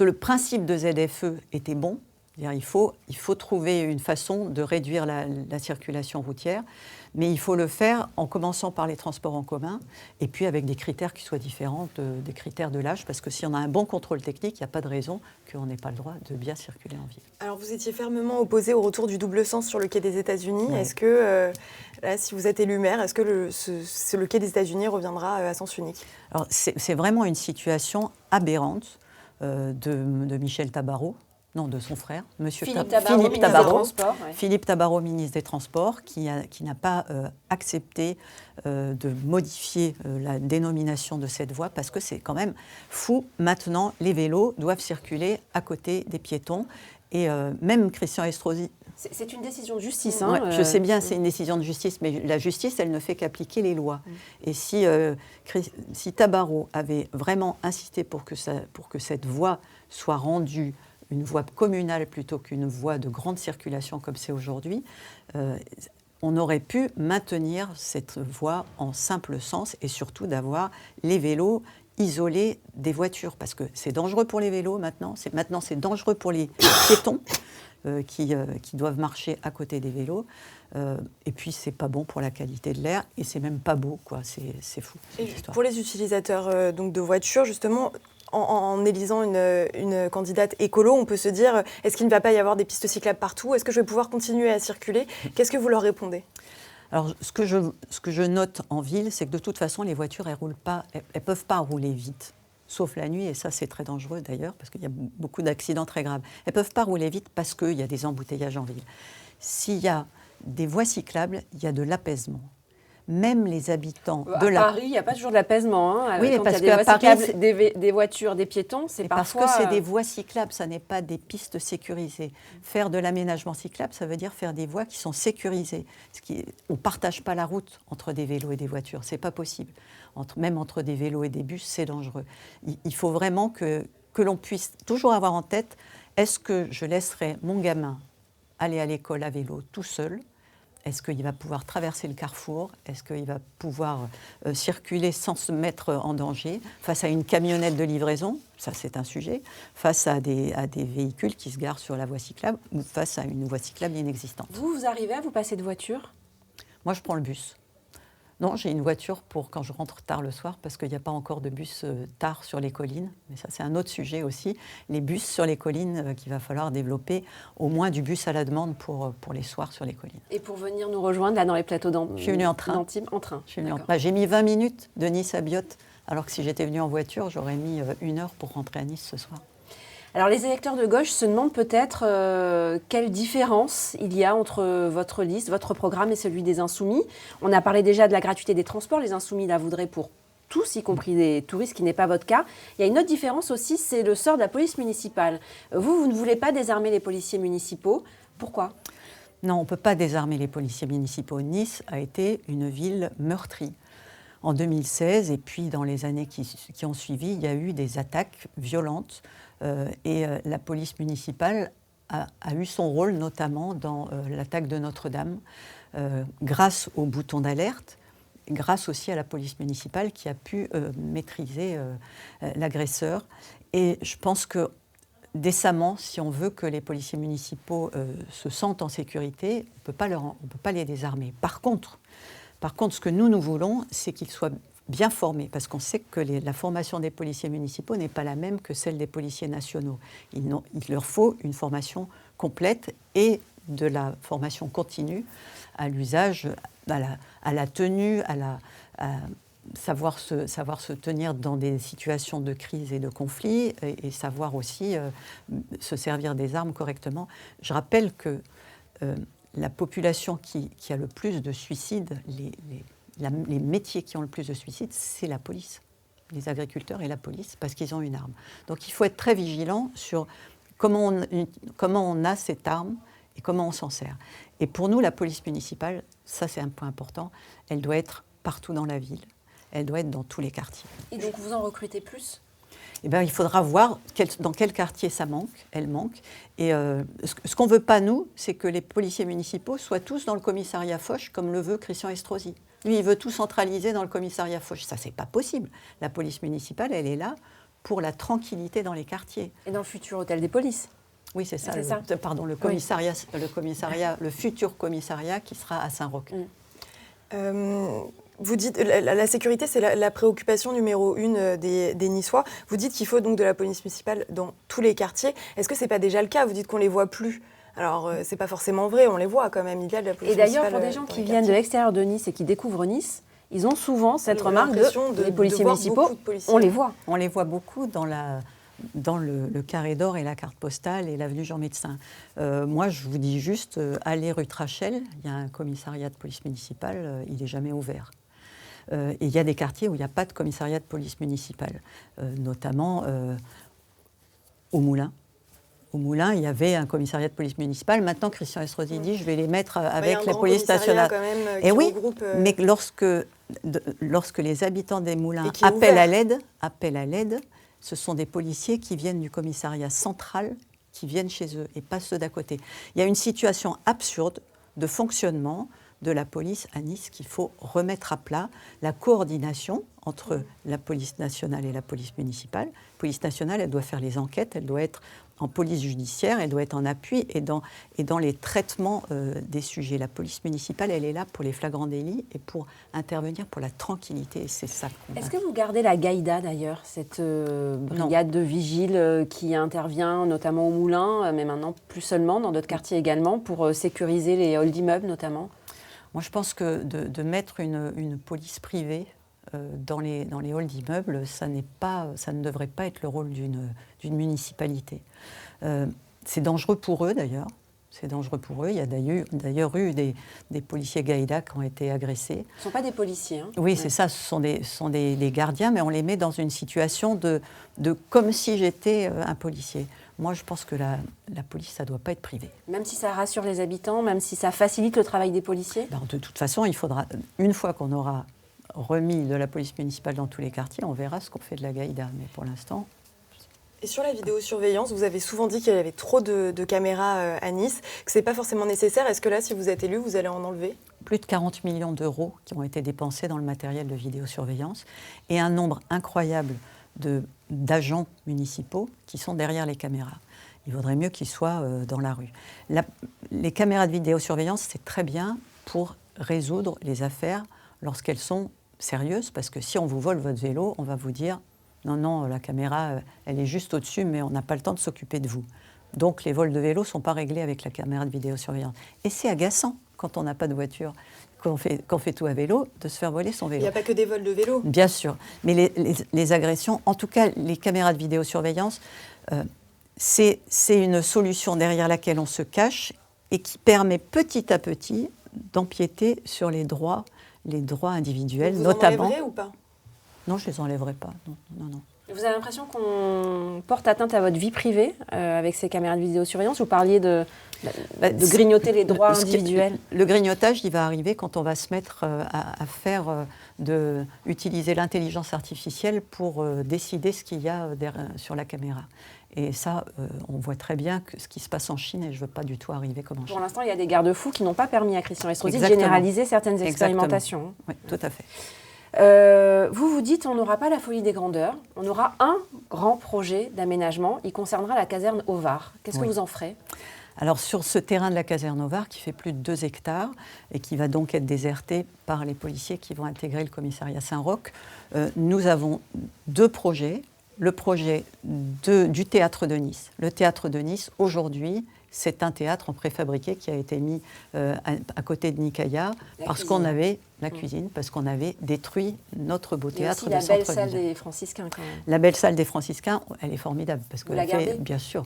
le principe de ZFE était bon. Il faut trouver une façon de réduire la circulation routière, mais il faut le faire en commençant par les transports en commun et puis avec des critères qui soient différents des critères de l'âge, parce que si on a un bon contrôle technique, il n'y a pas de raison qu'on n'ait pas le droit de bien circuler en ville. Alors vous étiez fermement opposé au retour du double sens sur le quai des États-Unis. Ouais. Est-ce que, là, si vous êtes élu maire, est-ce que le quai des États-Unis reviendra à sens unique? Alors c'est vraiment une situation aberrante de Michel Tabarot. Non, de son frère, Philippe Tabarot, ministre des Transports, qui n'a pas accepté de modifier la dénomination de cette voie, parce que c'est quand même fou. Maintenant, les vélos doivent circuler à côté des piétons. Et même Christian Estrosi... C'est une décision de justice. Ouais, je sais bien, c'est une décision de justice, mais la justice, elle ne fait qu'appliquer les lois. Et si Tabarot avait vraiment insisté pour que cette voie soit rendue une voie communale plutôt qu'une voie de grande circulation comme c'est aujourd'hui, on aurait pu maintenir cette voie en simple sens et surtout d'avoir les vélos isolés des voitures, parce que c'est dangereux pour les vélos maintenant, c'est dangereux pour les piétons qui doivent marcher à côté des vélos, et puis c'est pas bon pour la qualité de l'air et c'est même pas beau, quoi. C'est fou. Et pour les utilisateurs donc de voitures, justement, en élisant une candidate écolo, on peut se dire, est-ce qu'il ne va pas y avoir des pistes cyclables partout? Est-ce que je vais pouvoir continuer à circuler? Qu'est-ce que vous leur répondez? Alors, ce que je note en ville, c'est que de toute façon, les voitures, elles peuvent pas rouler vite, sauf la nuit, et ça, c'est très dangereux d'ailleurs, parce qu'il y a beaucoup d'accidents très graves. Elles peuvent pas rouler vite parce qu'il y a des embouteillages en ville. S'il y a des voies cyclables, il y a de l'apaisement. Même les habitants de Paris, il n'y a pas toujours de l'apaisement. Oui, mais parce qu'à Paris, des voitures, des piétons, c'est parfois... Parce que c'est des voies cyclables, ça n'est pas des pistes sécurisées. Faire de l'aménagement cyclable, ça veut dire faire des voies qui sont sécurisées. On ne partage pas la route entre des vélos et des voitures, c'est pas possible. Même entre des vélos et des bus, c'est dangereux. Il faut vraiment que l'on puisse toujours avoir en tête, est-ce que je laisserai mon gamin aller à l'école à vélo tout seul ? Est-ce qu'il va pouvoir traverser le carrefour? Est-ce qu'il va pouvoir circuler sans se mettre en danger face à une camionnette de livraison? Ça, c'est un sujet. Face à des véhicules qui se garent sur la voie cyclable ou face à une voie cyclable inexistante. Vous arrivez à vous passer de voiture? Moi, je prends le bus. Non, j'ai une voiture pour quand je rentre tard le soir, parce qu'il n'y a pas encore de bus tard sur les collines. Mais ça, c'est un autre sujet aussi. Les bus sur les collines qu'il va falloir développer, au moins du bus à la demande pour les soirs sur les collines. Et pour venir nous rejoindre là dans les plateaux d'Antibes? Je suis venue en train. J'ai mis 20 minutes de Nice à Biot, alors que si j'étais venue en voiture, j'aurais mis 1 heure pour rentrer à Nice ce soir. Alors les électeurs de gauche se demandent peut-être quelle différence il y a entre votre liste, votre programme et celui des Insoumis. On a parlé déjà de la gratuité des transports. Les Insoumis la voudraient pour tous, y compris des touristes, ce qui n'est pas votre cas. Il y a une autre différence aussi, c'est le sort de la police municipale. Vous ne voulez pas désarmer les policiers municipaux. Pourquoi ? Non, on ne peut pas désarmer les policiers municipaux. Nice a été une ville meurtrie. En 2016, et puis dans les années qui ont suivi, il y a eu des attaques violentes. Et la police municipale a eu son rôle, notamment dans l'attaque de Notre-Dame, grâce au bouton d'alerte, grâce aussi à la police municipale qui a pu maîtriser l'agresseur. Et je pense que décemment, si on veut que les policiers municipaux se sentent en sécurité, on ne peut pas les désarmer. Par contre, ce que nous voulons, c'est qu'ils soient bien formés, parce qu'on sait que la formation des policiers municipaux n'est pas la même que celle des policiers nationaux. Il leur faut une formation complète et de la formation continue à l'usage, à la tenue, à savoir se tenir dans des situations de crise et de conflit et savoir aussi se servir des armes correctement. Je rappelle que la population qui a le plus de suicides, les métiers qui ont le plus de suicides, c'est la police, les agriculteurs et la police, parce qu'ils ont une arme. Donc il faut être très vigilant sur comment on a cette arme et comment on s'en sert. Et pour nous, la police municipale, ça c'est un point important, elle doit être partout dans la ville. elle doit être dans tous les quartiers. Et donc vous en recrutez plus ? Eh bien, il faudra voir dans quel quartier elle manque. Et ce qu'on ne veut pas, nous, c'est que les policiers municipaux soient tous dans le commissariat Foch, comme le veut Christian Estrosi. Lui, il veut tout centraliser dans le commissariat Foch. Ça, c'est pas possible. La police municipale, elle est là pour la tranquillité dans les quartiers. Et dans le futur hôtel des polices ? Oui, c'est ça. Oui. Le futur commissariat qui sera à Saint-Roch. Vous dites la sécurité, c'est la préoccupation numéro 1 des Niçois. Vous dites qu'il faut donc de la police municipale dans tous les quartiers. Est-ce que c'est pas déjà le cas ? Vous dites qu'on les voit plus. Alors, c'est pas forcément vrai, on les voit quand même. Il y a de la police municipale. Et d'ailleurs, pour des gens qui viennent de l'extérieur de Nice et qui découvrent Nice, ils ont souvent cette remarque les policiers municipaux, on les voit. On les voit beaucoup dans le Carré d'Or et la carte postale et l'avenue Jean Médecin. Moi, je vous dis juste, allez rue Trachel, il y a un commissariat de police municipale, il n'est jamais ouvert. Et il y a des quartiers où il n'y a pas de commissariat de police municipale, notamment au Moulin. Au Moulin, il y avait un commissariat de police municipale. Maintenant, Christian Estrosi dit, je vais les mettre avec la police nationale. Et oui, mais lorsque les habitants des Moulins appellent à l'aide, ce sont des policiers qui viennent du commissariat central, qui viennent chez eux, et pas ceux d'à côté. Il y a une situation absurde de fonctionnement de la police à Nice qu'il faut remettre à plat. La coordination entre la police nationale et la police municipale. La police nationale, elle doit faire les enquêtes, elle doit être en police judiciaire, elle doit être en appui et dans les traitements des sujets. La police municipale, elle est là pour les flagrants délits et pour intervenir pour la tranquillité. Et c'est ça qu'on Est-ce que vous gardez la Gaïda d'ailleurs, cette brigade de vigiles qui intervient notamment au Moulin, mais maintenant plus seulement, dans d'autres quartiers également, pour sécuriser les halls d'immeubles notamment ? Moi, je pense que de mettre une police privée dans les halls d'immeubles, ça ne devrait pas être le rôle d'une municipalité. C'est dangereux pour eux, d'ailleurs. C'est dangereux pour eux. Il y a d'ailleurs eu des policiers Gaïda qui ont été agressés. Ce ne sont pas des policiers. Hein. Oui, c'est ça. Ce sont des gardiens, mais on les met dans une situation de comme si j'étais un policier. Moi, je pense que la police, ça ne doit pas être privé. Même si ça rassure les habitants, même si ça facilite le travail des policiers ? Alors, de toute façon, il faudra, une fois qu'on aura remis de la police municipale dans tous les quartiers, on verra ce qu'on fait de la Gaïda. Mais pour l'instant... Et sur la vidéosurveillance, vous avez souvent dit qu'il y avait trop de caméras à Nice, que ce n'est pas forcément nécessaire. Est-ce que là, si vous êtes élu, vous allez en enlever ? Plus de 40 millions d'euros qui ont été dépensés dans le matériel de vidéosurveillance et un nombre incroyable d'agents municipaux qui sont derrière les caméras. Il vaudrait mieux qu'ils soient dans la rue. Les caméras de vidéosurveillance, c'est très bien pour résoudre les affaires lorsqu'elles sont sérieuses, parce que si on vous vole votre vélo, on va vous dire « Non, la caméra, elle est juste au-dessus, mais on n'a pas le temps de s'occuper de vous ». Donc les vols de vélo ne sont pas réglés avec la caméra de vidéosurveillance. Et c'est agaçant quand on n'a pas de voiture, qu'on fait tout à vélo, de se faire voler son vélo. Il n'y a pas que des vols de vélo. Bien sûr. Mais les agressions, en tout cas les caméras de vidéosurveillance, c'est une solution derrière laquelle on se cache et qui permet petit à petit d'empiéter sur les droits individuels, notamment. Vous en enlèverez ou pas ? Non, je ne les enlèverai pas. Non. Vous avez l'impression qu'on porte atteinte à votre vie privée avec ces caméras de vidéosurveillance ? Vous parliez de grignoter les droits individuels. Le grignotage, il va arriver quand on va se mettre à utiliser l'intelligence artificielle pour décider ce qu'il y a sur la caméra. Et ça, on voit très bien ce qui se passe en Chine et je ne veux pas du tout arriver comme en Chine. Pour l'instant, il y a des garde-fous qui n'ont pas permis à Christian Estrosi de généraliser certaines expérimentations. Oui, tout à fait. Vous dites on n'aura pas la folie des grandeurs, on aura un grand projet d'aménagement, il concernera la caserne au Var. Qu'est-ce que vous en ferez ? Alors sur ce terrain de la caserne au Var, qui fait plus de 2 hectares et qui va donc être déserté par les policiers qui vont intégrer le commissariat Saint-Roch, nous avons 2 projets. Le projet du Théâtre de Nice. Le Théâtre de Nice, aujourd'hui, c'est un théâtre en préfabriqué qui a été mis à côté de Nicaïa parce qu'on avait la cuisine, parce qu'on avait détruit notre beau théâtre de centre-ville. La belle salle des Franciscains, quand même. La belle salle des Franciscains, elle est formidable. Parce que vous la gardez ? Bien sûr,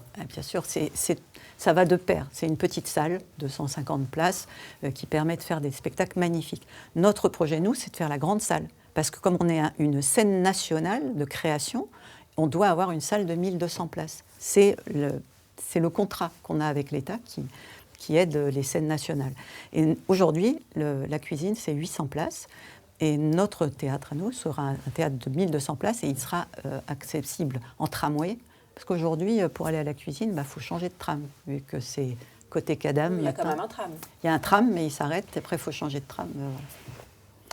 ça va de pair. C'est une petite salle de 150 places qui permet de faire des spectacles magnifiques. Notre projet, nous, c'est de faire la grande salle. Parce que comme on est une scène nationale de création, on doit avoir une salle de 1200 places. C'est le contrat qu'on a avec l'État qui aide les scènes nationales. Et aujourd'hui, la cuisine, c'est 800 places. Et notre théâtre à nous sera un théâtre de 1200 places et il sera accessible en tramway. Parce qu'aujourd'hui, pour aller à la cuisine, il faut changer de tram, vu que c'est côté Cadam. Il y a quand même un tram. Il y a un tram, mais il s'arrête, et après il faut changer de tram. Voilà.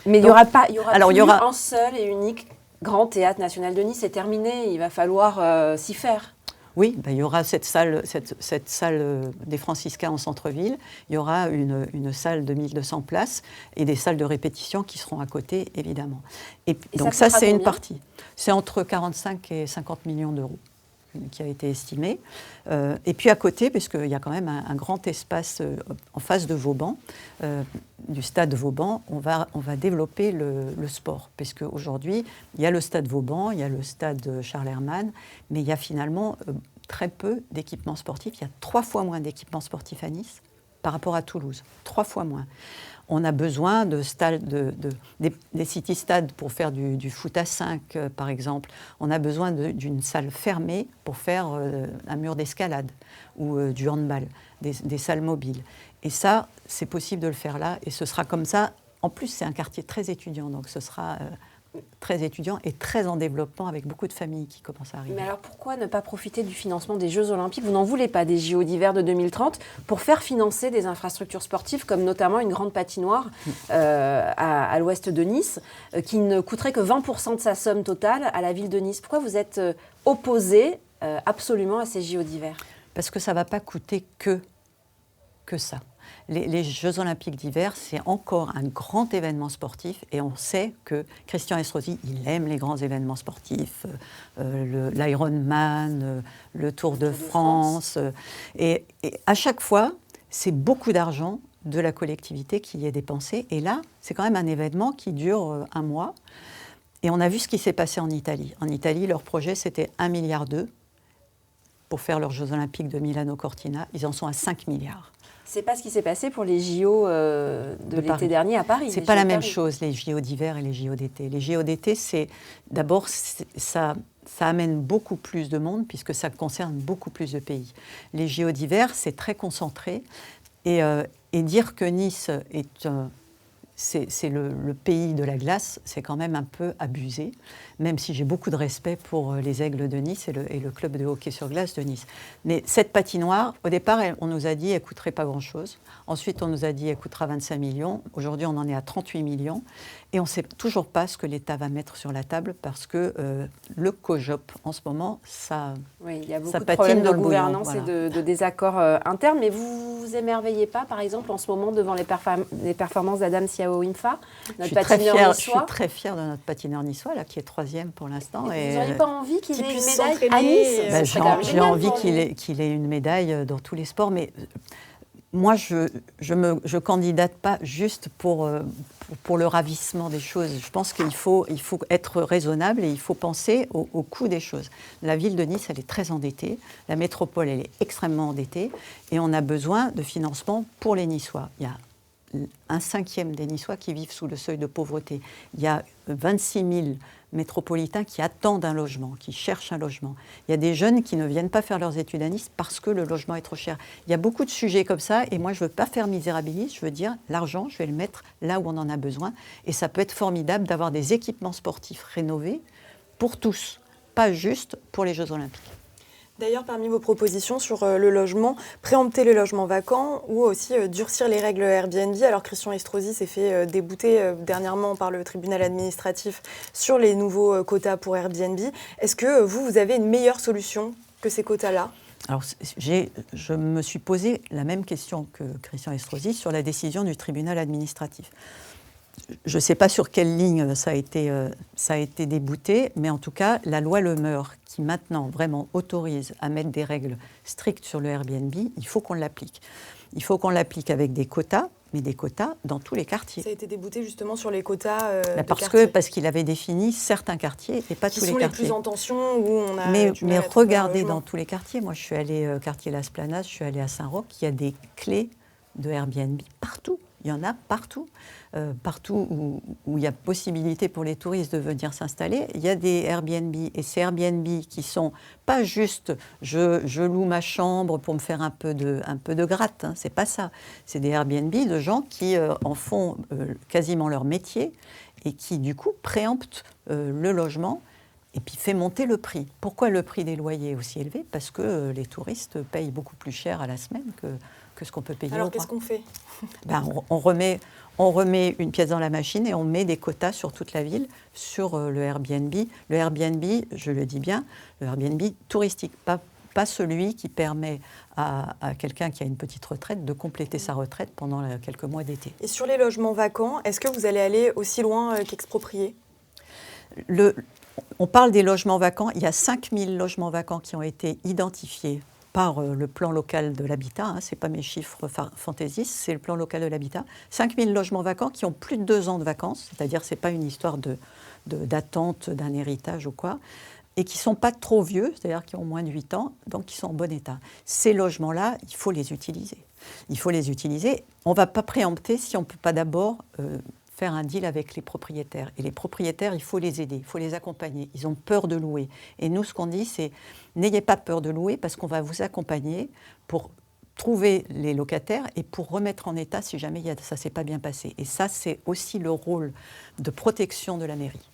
Mais il n'y aura pas, il y aura plus un seul et unique grand théâtre national de Nice, c'est terminé, il va falloir s'y faire. Oui, il y aura cette salle des Franciscains en centre-ville, il y aura une salle de 1200 places et des salles de répétition qui seront à côté, évidemment. Et donc ça, c'est une partie. C'est entre 45 et 50 millions d'euros qui a été estimé. Et puis à côté, puisqu'il y a quand même un grand espace en face de Vauban, du stade Vauban, on va développer le sport. Puisque aujourd'hui, il y a le stade Vauban, il y a le stade Charles Herrmann, mais il y a finalement très peu d'équipements sportifs. Il y a 3 fois moins d'équipements sportifs à Nice par rapport à Toulouse. 3 fois moins. On a besoin des city-stades pour faire du foot à 5, par exemple. On a besoin d'une salle fermée pour faire un mur d'escalade ou du handball, des salles mobiles. Et ça, c'est possible de le faire là. Et ce sera comme ça. En plus, c'est un quartier très étudiant, donc ce sera très étudiant et très en développement avec beaucoup de familles qui commencent à arriver. Mais alors pourquoi ne pas profiter du financement des Jeux Olympiques? Vous n'en voulez pas des JO d'hiver de 2030 pour faire financer des infrastructures sportives comme notamment une grande patinoire à l'ouest de Nice qui ne coûterait que 20% de sa somme totale à la ville de Nice. Pourquoi vous êtes opposé absolument à ces JO d'hiver? Parce que ça ne va pas coûter que ça. Les Jeux Olympiques d'hiver, c'est encore un grand événement sportif et on sait que Christian Estrosi, il aime les grands événements sportifs, l'Ironman, le Tour de France. Et à chaque fois, c'est beaucoup d'argent de la collectivité qui y est dépensé. Et là, c'est quand même un événement qui dure 1 mois. Et on a vu ce qui s'est passé en Italie. En Italie, leur projet, c'était 1,2 milliard pour faire leurs Jeux Olympiques de Milano-Cortina. Ils en sont à 5 milliards. C'est pas ce qui s'est passé pour les JO de l'été dernier à Paris. C'est pas la même chose, les JO d'hiver et les JO d'été. Les JO d'été, ça amène beaucoup plus de monde puisque ça concerne beaucoup plus de pays. Les JO d'hiver, c'est très concentré. Et dire que Nice c'est le pays de la glace, c'est quand même un peu abusé, même si j'ai beaucoup de respect pour les Aigles de Nice et le club de hockey sur glace de Nice. Mais cette patinoire, au départ, on nous a dit qu'elle ne coûterait pas grand-chose. Ensuite, on nous a dit qu'elle coûtera 25 millions. Aujourd'hui, on en est à 38 millions. Et on ne sait toujours pas ce que l'État va mettre sur la table parce que le COJOP, en ce moment, ça oui, il y a beaucoup ça de patine problèmes dans de le gouvernance bouillon, voilà. et de désaccords internes. Mais vous vous émerveillez pas, par exemple, en ce moment, devant les performances d'Adam Siao-Imfa, notre patineur niçois? Je suis très fière de notre patineur niçois, là, qui est 3e pour l'instant. Vous n'auriez pas envie qu'il ait une puisse médaille à Nice? J'ai envie qu'il ait une médaille dans tous les sports, mais moi, je candidate pas juste pour le ravissement des choses. Je pense qu'il faut être raisonnable et il faut penser au coût des choses. La ville de Nice, elle est très endettée. La métropole, elle est extrêmement endettée. Et on a besoin de financement pour les Niçois. Il y a 1/5 des Niçois qui vivent sous le seuil de pauvreté. Il y a 26 000 métropolitains qui attendent un logement, qui cherchent un logement. Il y a des jeunes qui ne viennent pas faire leurs études à Nice parce que le logement est trop cher. Il y a beaucoup de sujets comme ça et moi je ne veux pas faire misérabiliste, je veux dire l'argent, je vais le mettre là où on en a besoin et ça peut être formidable d'avoir des équipements sportifs rénovés pour tous, pas juste pour les Jeux Olympiques. D'ailleurs, parmi vos propositions sur le logement, préempter les logements vacants ou aussi durcir les règles Airbnb. Alors, Christian Estrosi s'est fait débouter dernièrement par le tribunal administratif sur les nouveaux quotas pour Airbnb. Est-ce que vous avez une meilleure solution que ces quotas-là ? Alors, je me suis posé la même question que Christian Estrosi sur la décision du tribunal administratif. Je ne sais pas sur quelle ligne ça a été débouté, mais en tout cas, la loi Le Meur, qui maintenant vraiment autorise à mettre des règles strictes sur le Airbnb, il faut qu'on l'applique. Il faut qu'on l'applique avec des quotas, mais des quotas dans tous les quartiers. Ça a été débouté justement sur les quotas parce qu'il avait défini certains quartiers et pas tous les quartiers. Qui sont les plus en tension, où on a mais regardez dans tous les quartiers. Moi, je suis allée quartier Las Planas, je suis allée à Saint-Roch, il y a des clés de Airbnb partout. il y en a partout. Partout où il y a possibilité pour les touristes de venir s'installer, il y a des Airbnb. Et ces Airbnb qui sont pas juste je loue ma chambre pour me faire un peu de gratte, hein, c'est pas ça. C'est des Airbnb de gens qui en font quasiment leur métier et qui du coup préemptent le logement et puis fait monter le prix. Pourquoi le prix des loyers est aussi élevé? Parce que les touristes payent beaucoup plus cher à la semaine que ce qu'on peut payer au mois. Alors qu'est-ce qu'on fait? On remet une pièce dans la machine et on met des quotas sur toute la ville, sur le Airbnb. Le Airbnb, je le dis bien, le Airbnb touristique, pas celui qui permet à quelqu'un qui a une petite retraite de compléter sa retraite pendant quelques mois d'été. Et sur les logements vacants, est-ce que vous allez aller aussi loin qu'exproprier? On parle des logements vacants. Il y a 5000 logements vacants qui ont été identifiés par le plan local de l'habitat, hein, ce n'est pas mes chiffres fantaisistes, c'est le plan local de l'habitat. 5000 logements vacants qui ont plus de 2 ans de vacances, c'est-à-dire que ce n'est pas une histoire d'attente d'un héritage ou quoi, et qui ne sont pas trop vieux, c'est-à-dire qui ont moins de 8 ans, donc qui sont en bon état. Ces logements-là, il faut les utiliser. Il faut les utiliser. On ne va pas préempter si on ne peut pas d'abord faire un deal avec les propriétaires. Et les propriétaires, il faut les aider, il faut les accompagner. Ils ont peur de louer. Et nous, ce qu'on dit, c'est n'ayez pas peur de louer parce qu'on va vous accompagner pour trouver les locataires et pour remettre en état si jamais ça ne s'est pas bien passé. Et ça, c'est aussi le rôle de protection de la mairie.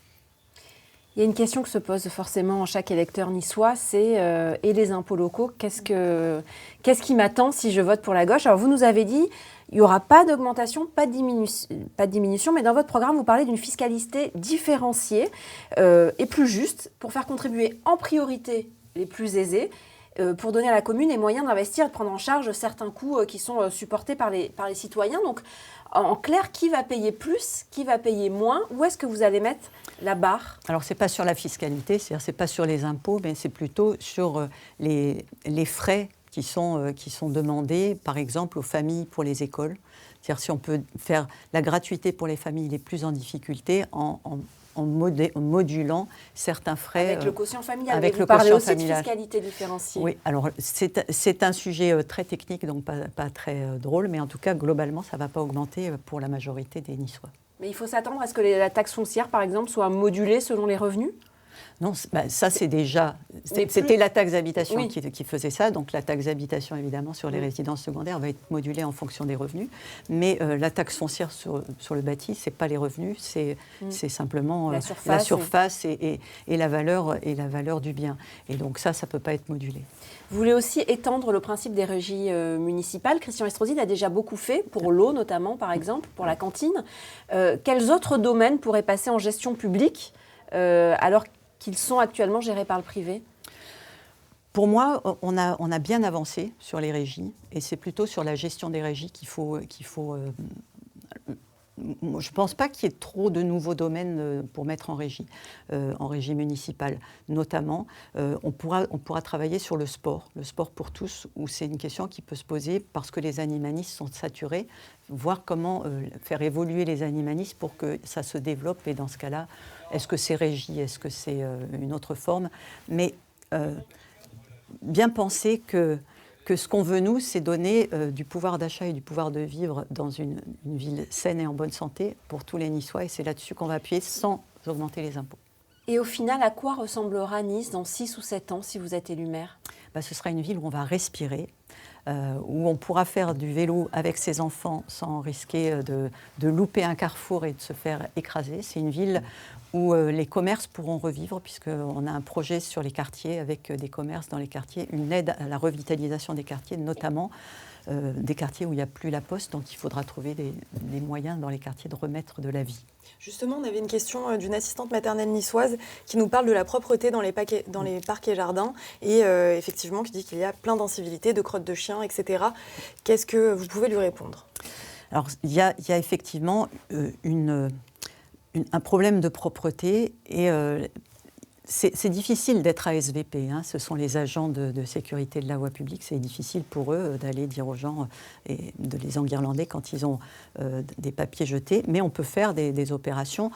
Il y a une question que se pose forcément chaque électeur niçois, c'est et les impôts locaux, qu'est-ce qui m'attend si je vote pour la gauche? Alors vous nous avez dit, il n'y aura pas d'augmentation, pas de diminution, mais dans votre programme, vous parlez d'une fiscalité différenciée et plus juste pour faire contribuer en priorité les plus aisés, pour donner à la commune les moyens d'investir et de prendre en charge certains coûts qui sont supportés par les citoyens. Donc, en clair, qui va payer plus, qui va payer moins? Où est-ce que vous allez mettre la barre? Alors, ce n'est pas sur la fiscalité, c'est-à-dire ce n'est pas sur les impôts, mais c'est plutôt sur les frais qui sont demandés, par exemple, aux familles pour les écoles. C'est-à-dire si on peut faire la gratuité pour les familles les plus en difficulté en modulant certains frais. Avec le quotient familial. Avec vous le parlez quotient aussi familial. de fiscalité différenciée. Oui, alors c'est un sujet très technique, donc pas très drôle, mais en tout cas, globalement, ça ne va pas augmenter pour la majorité des Niçois. Mais il faut s'attendre à ce que la taxe foncière, par exemple, soit modulée selon les revenus? Non, ça c'est déjà... C'était la taxe d'habitation oui. qui faisait ça. Donc la taxe d'habitation, évidemment, sur les résidences secondaires va être modulée en fonction des revenus. Mais la taxe foncière sur le bâti, ce n'est pas les revenus, c'est simplement la surface et la valeur du bien. Et donc ça ne peut pas être modulé. Vous voulez aussi étendre le principe des régies municipales. Christian Estrosi l'a déjà beaucoup fait, pour l'eau notamment, par exemple, pour la cantine. Quels autres domaines pourraient passer en gestion publique alors qu'ils sont actuellement gérés par le privé? Pour moi, on a bien avancé sur les régies et c'est plutôt sur la gestion des régies qu'il faut je ne pense pas qu'il y ait trop de nouveaux domaines pour mettre en régie municipale. Notamment, on pourra travailler sur le sport pour tous, où c'est une question qui peut se poser parce que les animalistes sont saturés, voir comment faire évoluer les animalistes pour que ça se développe. Et dans ce cas-là, est-ce que c'est régie, est-ce que c'est une autre forme? Mais bien penser que ce qu'on veut, nous, c'est donner du pouvoir d'achat et du pouvoir de vivre dans une ville saine et en bonne santé pour tous les Niçois. Et c'est là-dessus qu'on va appuyer sans augmenter les impôts. Et au final, à quoi ressemblera Nice dans 6 ou 7 ans si vous êtes élu maire? Ce sera une ville où on va respirer, où on pourra faire du vélo avec ses enfants sans risquer de louper un carrefour et de se faire écraser. C'est une ville où les commerces pourront revivre, puisqu'on a un projet sur les quartiers avec des commerces dans les quartiers, une aide à la revitalisation des quartiers, notamment des quartiers où il n'y a plus la poste, donc il faudra trouver des moyens dans les quartiers de remettre de la vie. Justement, on avait une question d'une assistante maternelle niçoise qui nous parle de la propreté dans les parcs et jardins et effectivement qui dit qu'il y a plein d'incivilités, de crottes de chiens, etc. Qu'est-ce que vous pouvez lui répondre? Alors, il y a effectivement un problème de propreté et c'est difficile d'être ASVP. Ce sont les agents de sécurité de la voie publique. C'est difficile pour eux d'aller dire aux gens et de les enguirlander quand ils ont des papiers jetés. Mais on peut faire des opérations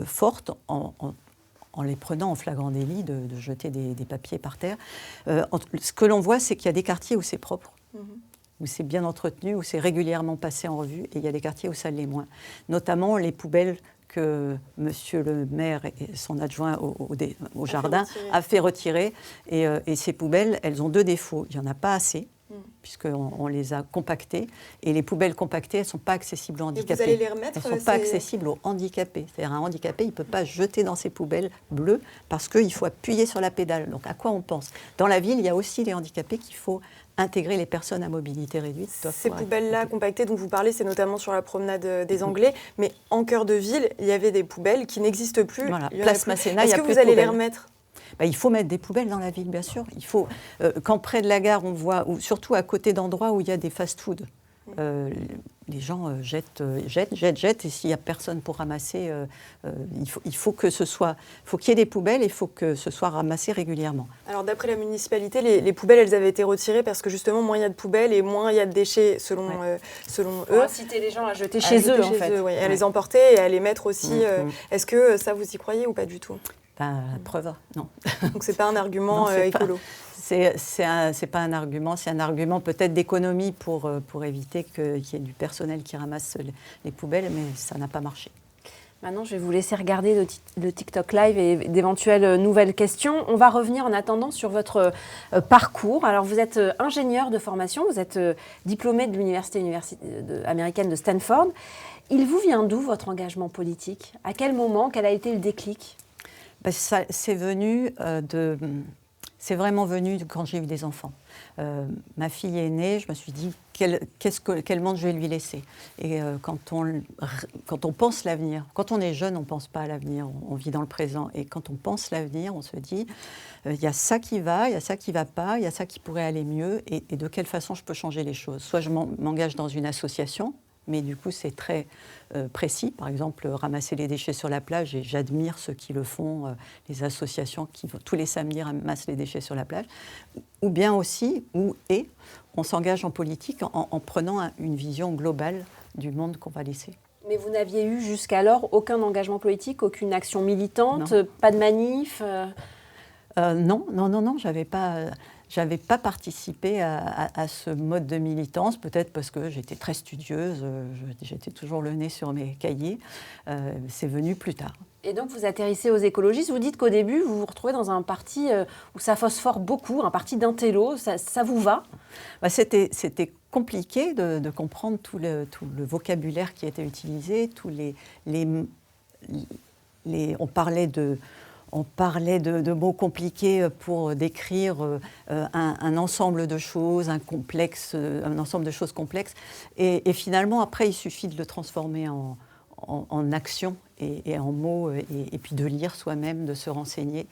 fortes en les prenant en flagrant délit de jeter des papiers par terre. Ce que l'on voit, c'est qu'il y a des quartiers où c'est propre. où c'est bien entretenu, où c'est régulièrement passé en revue, et il y a des quartiers où ça l'est moins. Notamment les poubelles que monsieur le maire et son adjoint au jardin a fait retirer. Et ces poubelles, elles ont 2 défauts. Il n'y en a pas assez, puisqu'on les a compactées. Et les poubelles compactées, elles ne sont pas accessibles aux handicapés. Et vous allez les remettre? Elles ne sont pas accessibles aux handicapés. C'est-à-dire un handicapé, il ne peut pas jeter dans ses poubelles bleues parce qu'il faut appuyer sur la pédale. Donc à quoi on pense? Dans la ville, il y a aussi les handicapés qu'il faut intégrer, les personnes à mobilité réduite. Ces poubelles-là compactées dont vous parlez, c'est notamment sur la promenade des Anglais, mais en cœur de ville, il y avait des poubelles qui n'existent plus. Voilà, place Masséna, il y a plus de poubelles. Est-ce que vous allez les remettre? Il faut mettre des poubelles dans la ville, bien sûr. Il faut, quand près de la gare, on voit, ou surtout à côté d'endroits où il y a des fast-foods, les gens jettent, et s'il n'y a personne pour ramasser, il faut qu'il y ait des poubelles, et il faut que ce soit ramassé régulièrement. Alors d'après la municipalité, les poubelles, elles avaient été retirées parce que justement, moins il y a de poubelles et moins il y a de déchets, selon eux. Pour inciter les gens à jeter chez eux, en fait. À les emporter et à les mettre aussi. Est-ce que ça, vous y croyez ou pas du tout? La preuve, non. Donc c'est pas un argument écolo. C'est pas un argument, c'est un argument peut-être d'économie pour éviter qu'il y ait du personnel qui ramasse les poubelles, mais ça n'a pas marché. Maintenant, je vais vous laisser regarder le TikTok Live et d'éventuelles nouvelles questions. On va revenir en attendant sur votre parcours. Alors, vous êtes ingénieur de formation, vous êtes diplômé de l'université américaine de Stanford. Il vous vient d'où votre engagement politique? À quel moment? Quel a été le déclic? C'est vraiment venu quand j'ai eu des enfants. Ma fille est née, je me suis dit quel monde je vais lui laisser. Et quand on pense l'avenir, quand on est jeune, on ne pense pas à l'avenir, on vit dans le présent. Et quand on pense l'avenir, on se dit il y a ça qui va, il y a ça qui ne va pas, il y a ça qui pourrait aller mieux, et de quelle façon je peux changer les choses. Soit je m'engage dans une association, mais du coup c'est très précis. Par exemple, ramasser les déchets sur la plage, et j'admire ceux qui le font, les associations qui tous les samedis ramassent les déchets sur la plage. Ou bien aussi, on s'engage en politique en prenant une vision globale du monde qu'on va laisser. Mais vous n'aviez eu jusqu'alors aucun engagement politique, aucune action militante, pas de manif Non, j'avais pas participé à ce mode de militance, peut-être parce que j'étais très studieuse, j'étais toujours le nez sur mes cahiers. C'est venu plus tard. Et donc vous atterrissez aux écologistes, vous dites qu'au début vous vous retrouvez dans un parti où ça phosphore beaucoup, un parti d'intello, ça vous va? C'était compliqué de comprendre tout le vocabulaire qui était utilisé, on parlait de mots compliqués pour décrire un ensemble de choses, un ensemble de choses complexes. Et finalement, après, il suffit de le transformer en action et en mots, et puis de lire soi-même, de se renseigner.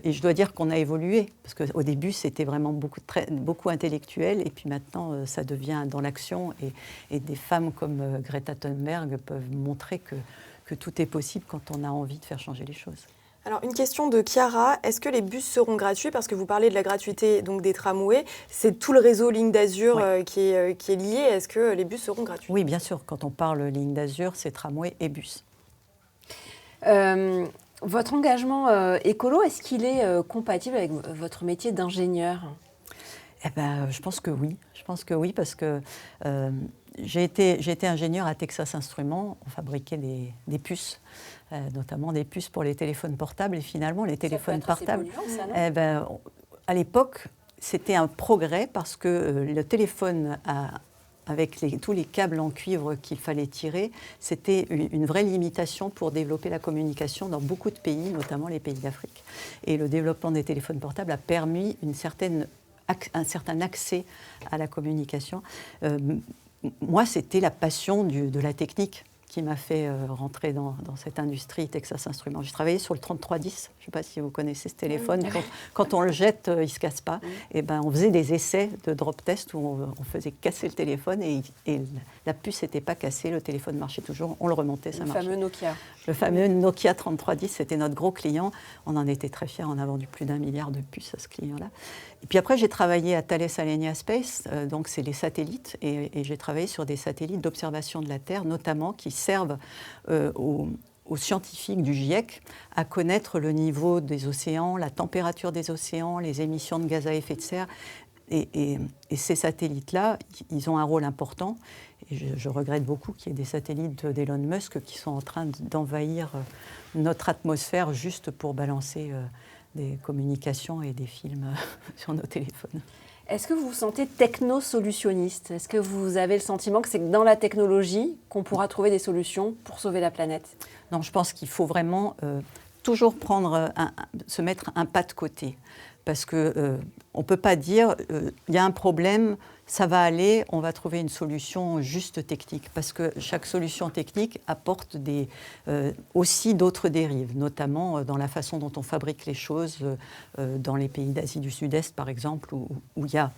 Et je dois dire qu'on a évolué, parce qu'au début, c'était vraiment beaucoup intellectuel, et puis maintenant, ça devient dans l'action. Et des femmes comme Greta Thunberg peuvent montrer que tout est possible quand on a envie de faire changer les choses. Alors, une question de Chiara. Est-ce que les bus seront gratuits? Parce que vous parlez de la gratuité donc, des tramways. C'est tout le réseau Ligne d'Azur qui est lié. Est-ce que les bus seront gratuits? Oui, bien sûr. Quand on parle Ligne d'Azur, c'est tramway et bus. Votre engagement écolo, est-ce qu'il est compatible avec votre métier d'ingénieur? Je pense que oui. Je pense que oui, parce que j'ai été ingénieur à Texas Instruments. On fabriquait des puces, notamment des puces pour les téléphones portables. Et finalement, les téléphones portables, à l'époque, c'était un progrès parce que le téléphone avec tous les câbles en cuivre qu'il fallait tirer, c'était une vraie limitation pour développer la communication dans beaucoup de pays, notamment les pays d'Afrique. Et le développement des téléphones portables a permis un certain accès à la communication. Moi, c'était la passion de la technique qui m'a fait rentrer dans cette industrie Texas Instruments. J'ai travaillé sur le 3310, je ne sais pas si vous connaissez ce téléphone. Quand on le jette, il ne se casse pas. Et on faisait des essais de drop test où on faisait casser le téléphone et la puce n'était pas cassée, le téléphone marchait toujours, on le remontait, ça marchait. Le fameux Nokia. Le fameux Nokia 3310, c'était notre gros client. On en était très fiers, on a vendu plus d'1 milliard de puces à ce client-là. Et puis après, j'ai travaillé à Thales Alenia Space, donc c'est les satellites, et j'ai travaillé sur des satellites d'observation de la Terre, notamment qui servent aux scientifiques du GIEC à connaître le niveau des océans, la température des océans, les émissions de gaz à effet de serre, Et ces satellites-là, ils ont un rôle important. Et je regrette beaucoup qu'il y ait des satellites d'Elon Musk qui sont en train d'envahir notre atmosphère juste pour balancer des communications et des films sur nos téléphones. Est-ce que vous vous sentez techno-solutionniste? Est-ce que vous avez le sentiment que c'est dans la technologie qu'on pourra trouver des solutions pour sauver la planète? Non, je pense qu'il faut vraiment toujours se mettre un pas de côté. Parce qu'on ne peut pas dire il y a un problème, ça va aller, on va trouver une solution juste technique. Parce que chaque solution technique apporte aussi d'autres dérives, notamment dans la façon dont on fabrique les choses dans les pays d'Asie du Sud-Est, par exemple, où il y a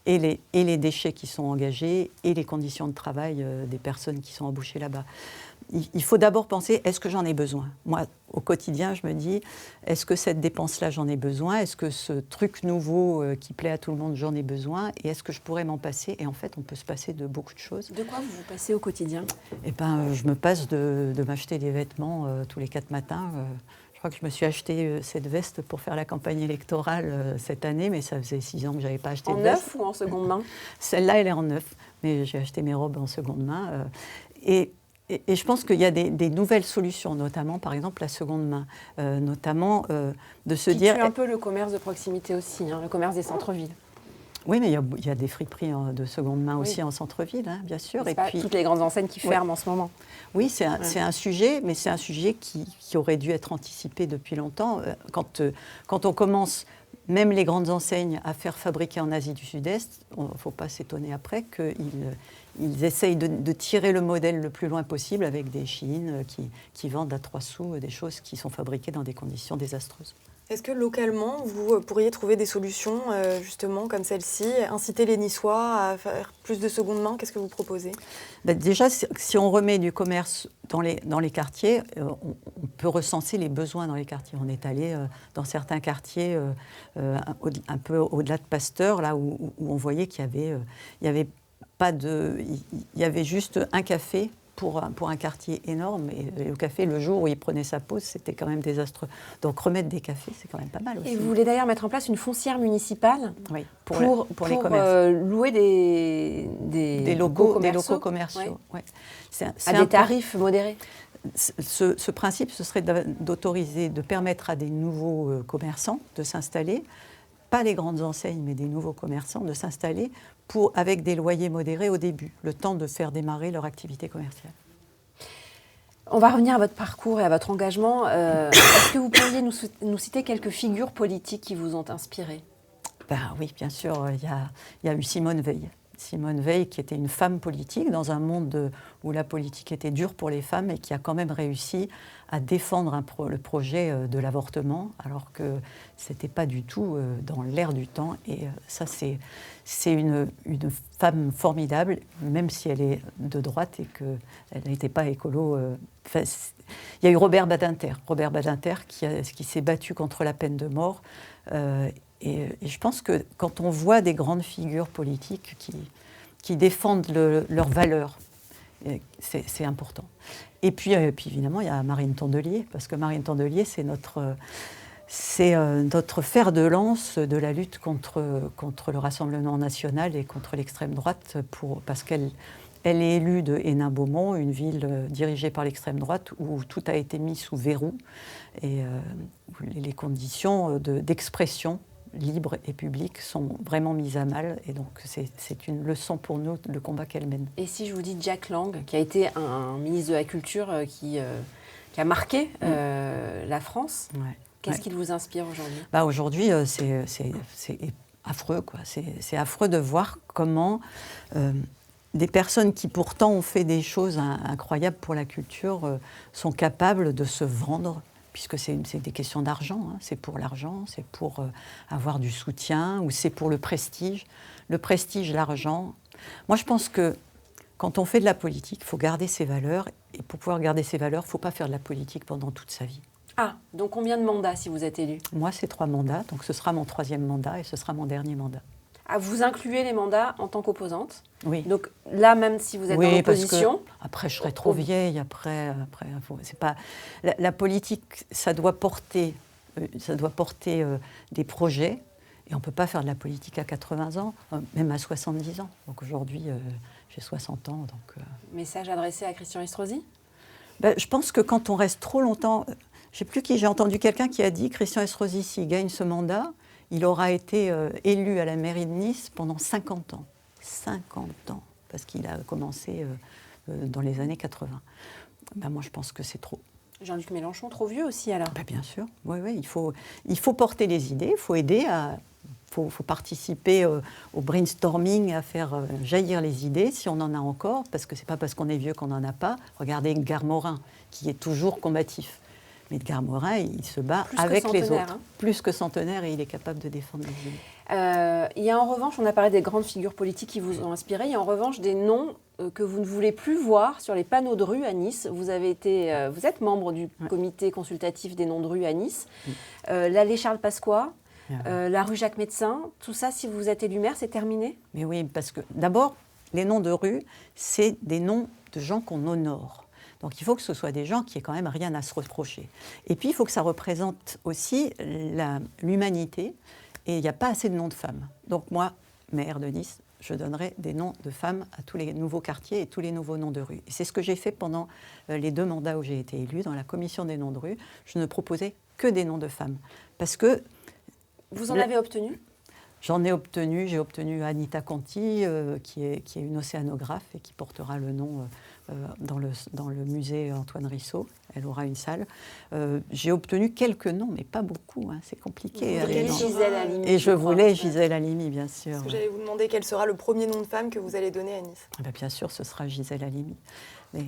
et les déchets qui sont engagés et les conditions de travail des personnes qui sont embauchées là-bas. Il faut d'abord penser, est-ce que j'en ai besoin? Moi, au quotidien, je me dis, est-ce que cette dépense-là, j'en ai besoin? Est-ce que ce truc nouveau qui plaît à tout le monde, j'en ai besoin? Et est-ce que je pourrais m'en passer? Et en fait, on peut se passer de beaucoup de choses. De quoi vous vous passez au quotidien? Eh ben, je me passe de m'acheter des vêtements tous les 4 matins. Je crois que je me suis acheté cette veste pour faire la campagne électorale cette année, mais ça faisait 6 ans que je n'avais pas acheté de veste. En neuf ou en seconde main? Celle-là, elle est en neuf, mais j'ai acheté mes robes en seconde main. Et je pense qu'il y a des nouvelles solutions, notamment, par exemple, la seconde main. De se dire... Qui tue un peu le commerce de proximité aussi, le commerce des centres-villes. Oui, mais il y a des friperies de seconde main aussi en centre-ville, bien sûr. Et puis toutes les grandes enseignes qui ferment en ce moment. Oui, c'est un sujet, mais c'est un sujet qui aurait dû être anticipé depuis longtemps. Quand on commence, même les grandes enseignes, à faire fabriquer en Asie du Sud-Est, il ne faut pas s'étonner après qu'ils essayent de tirer le modèle le plus loin possible avec des Chines qui vendent à 3 sous des choses qui sont fabriquées dans des conditions désastreuses. Est-ce que localement, vous pourriez trouver des solutions justement comme celle-ci, inciter les Niçois à faire plus de seconde main? Qu'est-ce que vous proposez? Déjà, si on remet du commerce dans les quartiers, on peut recenser les besoins dans les quartiers. On est allé dans certains quartiers un peu au-delà de Pasteur, là où on voyait qu'il y avait juste un café pour un quartier énorme. Et le café, le jour où il prenait sa pause, c'était quand même désastreux. Donc remettre des cafés, c'est quand même pas mal aussi. Et vous voulez d'ailleurs mettre en place une foncière municipale pour les commerces. Louer des locaux commerciaux. Ouais. C'est à des tarifs modérés. Ce principe, ce serait de permettre à des nouveaux commerçants de s'installer, pas les grandes enseignes, mais des nouveaux commerçants de s'installer avec des loyers modérés au début, le temps de faire démarrer leur activité commerciale. On va revenir à votre parcours et à votre engagement. Est-ce que vous pourriez nous citer quelques figures politiques qui vous ont inspiré? Oui, bien sûr. Il y a eu Simone Veil. Simone Veil, qui était une femme politique dans un monde où la politique était dure pour les femmes et qui a quand même réussi à défendre le projet de l'avortement, alors que ce n'était pas du tout dans l'air du temps. Et ça, c'est une femme formidable, même si elle est de droite et qu'elle n'était pas écolo. Il y a eu Robert Badinter qui s'est battu contre la peine de mort. Et je pense que quand on voit des grandes figures politiques qui défendent leurs valeurs, c'est important. Et puis évidemment, il y a Marine Tondelier, parce que Marine Tondelier, c'est notre fer de lance de la lutte contre le Rassemblement national et contre l'extrême droite, parce qu'elle est élue de Hénin-Beaumont, une ville dirigée par l'extrême droite, où tout a été mis sous verrou, et où les conditions d'expression libre et publique sont vraiment mises à mal. Et donc, c'est une leçon pour nous, le combat qu'elle mène. Et si je vous dis Jack Lang, qui a été un ministre de la Culture qui a marqué la France, qu'est-ce qui vous inspire aujourd'hui? Aujourd'hui, c'est affreux, quoi. C'est affreux de voir comment des personnes qui pourtant ont fait des choses incroyables pour la culture sont capables de se vendre, puisque c'est des questions d'argent, c'est pour l'argent, c'est pour avoir du soutien, ou c'est pour le prestige. Le prestige, l'argent. Moi, je pense que quand on fait de la politique, il faut garder ses valeurs, et pour pouvoir garder ses valeurs, il ne faut pas faire de la politique pendant toute sa vie. Ah, donc combien de mandats si vous êtes élu? Moi, c'est 3 mandats, donc ce sera mon 3e mandat, et ce sera mon dernier mandat. Ah, vous incluez les mandats en tant qu'opposante? Oui. Donc là, même si vous êtes dans l'opposition... Après, je serai trop vieille. C'est pas... La politique, ça doit porter des projets Et on ne peut pas faire de la politique à 80 ans, même à 70 ans. Donc aujourd'hui, j'ai 60 ans. Donc, Message adressé à Christian Estrosi ? Je pense que quand on reste trop longtemps... Je ne sais plus qui, j'ai entendu quelqu'un qui a dit Christian Estrosi, s'il gagne ce mandat, il aura été élu à la mairie de Nice pendant 50 ans. 50 ans, parce qu'il a commencé dans les années 80. Moi, je pense que c'est trop. Jean-Luc Mélenchon, trop vieux aussi alors ? Bien sûr, oui, il faut porter les idées, il faut aider faut participer au brainstorming, à faire jaillir les idées, si on en a encore, parce que ce n'est pas parce qu'on est vieux qu'on n'en a pas. Regardez Edgar Morin, qui est toujours combatif. Mais Edgar Morin, il se bat avec les autres. Plus que centenaire, et il est capable de défendre les idées. Il y a en revanche, on a parlé des grandes figures politiques qui vous ont inspiré, il y a en revanche des noms que vous ne voulez plus voir sur les panneaux de rue à Nice. Vous êtes membre du comité consultatif des noms de rue à Nice. L'allée Charles Pasqua, la rue Jacques Médecin, tout ça, si vous êtes élu maire, c'est terminé ? Mais oui, parce que d'abord, les noms de rue, c'est des noms de gens qu'on honore. Donc il faut que ce soit des gens qui n'aient quand même rien à se reprocher. Et puis il faut que ça représente aussi l'humanité, et il n'y a pas assez de noms de femmes. Donc moi, maire de Nice, je donnerai des noms de femmes à tous les nouveaux quartiers et tous les nouveaux noms de rue. Et c'est ce que j'ai fait pendant les 2 mandats où j'ai été élue, dans la commission des noms de rue. Je ne proposais que des noms de femmes. Parce que... Vous en avez obtenu ? J'en ai obtenu. J'ai obtenu Anita Conti, qui est une océanographe et qui portera le nom dans le musée Antoine Risso. Elle aura une salle. J'ai obtenu quelques noms, mais pas beaucoup. C'est compliqué. Gisèle Halimi. Et je voulais Gisèle Halimi, bien sûr. Parce que j'allais vous demander quel sera le premier nom de femme que vous allez donner à Nice. Bien sûr, ce sera Gisèle Halimi. Mais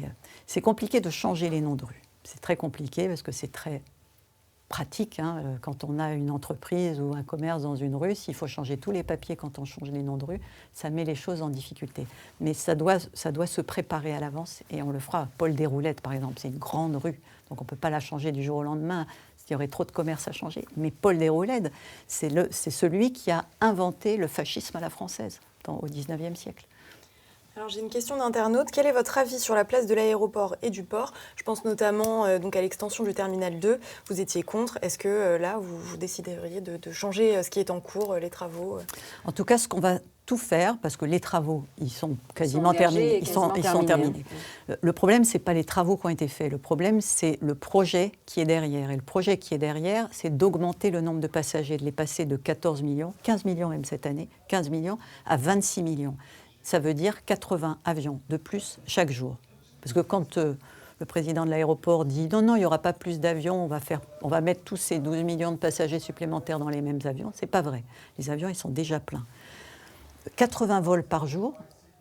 c'est compliqué de changer les noms de rue. C'est très compliqué parce que c'est très pratique. Quand on a une entreprise ou un commerce dans une rue, s'il faut changer tous les papiers quand on change les noms de rue, ça met les choses en difficulté. Mais ça doit se préparer à l'avance, et on le fera. Paul Déroulède, par exemple, c'est une grande rue, donc on ne peut pas la changer du jour au lendemain. Il y aurait trop de commerces à changer. Mais Paul Déroulède, c'est celui qui a inventé le fascisme à la française au XIXe siècle. Alors j'ai une question d'internaute. Quel est votre avis sur la place de l'aéroport et du port ? Je pense notamment donc à l'extension du terminal 2. Vous étiez contre. Est-ce que là, vous décideriez de changer ce qui est en cours, les travaux ? En tout cas, ce qu'on va tout faire, parce que les travaux, ils sont quasiment terminés. Ils sont terminés. Le problème, ce n'est pas les travaux qui ont été faits. Le problème, c'est le projet qui est derrière. Et le projet qui est derrière, c'est d'augmenter le nombre de passagers, de les passer de 14 millions, 15 millions même cette année, 15 millions à 26 millions. Ça veut dire 80 avions de plus chaque jour. Parce que quand le président de l'aéroport dit « Non, il n'y aura pas plus d'avions, on va mettre tous ces 12 millions de passagers supplémentaires dans les mêmes avions », c'est pas vrai. Les avions, ils sont déjà pleins. 80 vols par jour,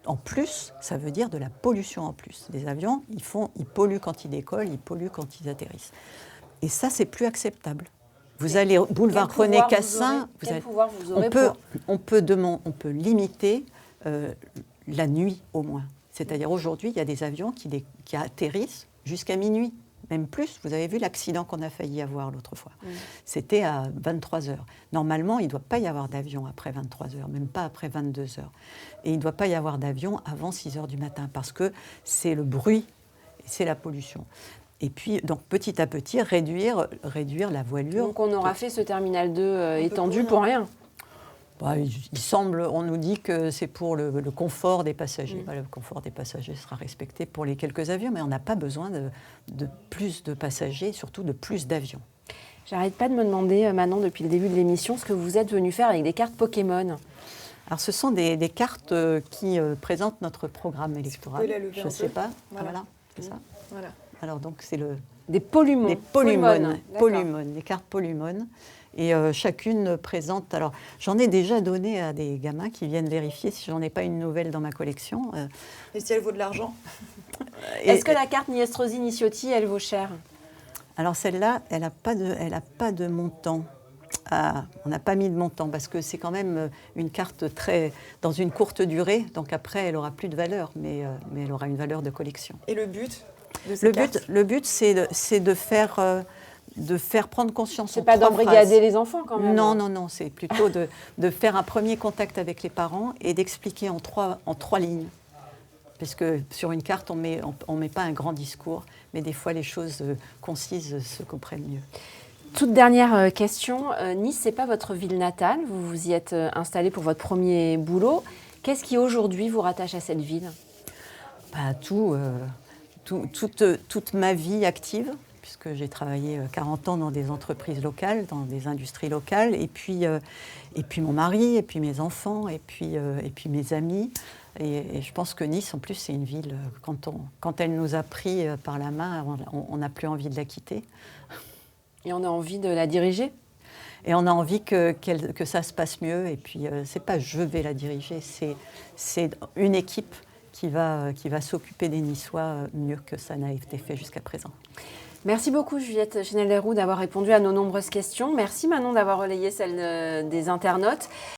en plus, ça veut dire de la pollution en plus. Les avions, ils polluent quand ils décollent, ils polluent quand ils atterrissent. Et ça, c'est plus acceptable. Vous allez au boulevard René Cassin, on peut limiter la nuit au moins. C'est-à-dire aujourd'hui, il y a des avions qui atterrissent jusqu'à minuit, même plus. Vous avez vu l'accident qu'on a failli avoir l'autre fois. C'était à 23h. Normalement, il ne doit pas y avoir d'avion après 23h, même pas après 22h. Et il ne doit pas y avoir d'avion avant 6h du matin, parce que c'est le bruit, c'est la pollution. Et puis, donc, petit à petit, réduire la voilure. Donc on aura fait ce terminal 2 étendu pour rien. On nous dit que c'est pour le confort des passagers. Le confort des passagers sera respecté pour les quelques avions, mais on n'a pas besoin de plus de passagers, surtout de plus d'avions. J'arrête pas de me demander maintenant, depuis le début de l'émission, ce que vous êtes venu faire avec des cartes Pokémon. Alors, ce sont des cartes qui présentent notre programme électoral. Je ne sais pas. Voilà, c'est ça. Voilà. Alors, donc, c'est des pollumones. Des cartes pollumones. Et chacune présente... Alors, j'en ai déjà donné à des gamins qui viennent vérifier si j'en ai pas une nouvelle dans ma collection. Et si elle vaut de l'argent ? Est-ce que la carte ni Estrosi ni Ciotti, elle vaut cher ? Alors, celle-là, elle n'a pas de montant. On n'a pas mis de montant parce que c'est quand même une carte dans une courte durée. Donc après, elle n'aura plus de valeur, mais elle aura une valeur de collection. Et le but de ces cartes ? Le but, c'est de faire prendre conscience. C'est pas d'embrigader les enfants quand même. Non, c'est plutôt de faire un premier contact avec les parents et d'expliquer en trois lignes. Parce que sur une carte, on met pas un grand discours, mais des fois les choses concises se comprennent mieux. Toute dernière question. Nice, ce n'est pas votre ville natale. Vous vous y êtes installé pour votre premier boulot. Qu'est-ce qui aujourd'hui vous rattache à cette ville? Toute ma vie active, puisque j'ai travaillé 40 ans dans des entreprises locales, dans des industries locales, et puis mon mari, et puis mes enfants, et puis mes amis. Et je pense que Nice, en plus, c'est une ville, quand elle nous a pris par la main, on n'a plus envie de la quitter. Et on a envie de la diriger? Et on a envie que ça se passe mieux. Et puis, c'est pas je vais la diriger, c'est une équipe qui va s'occuper des Niçois mieux que ça n'a été fait jusqu'à présent. Merci beaucoup Juliette Chenel-Leroux d'avoir répondu à nos nombreuses questions. Merci Manon d'avoir relayé celle des internautes.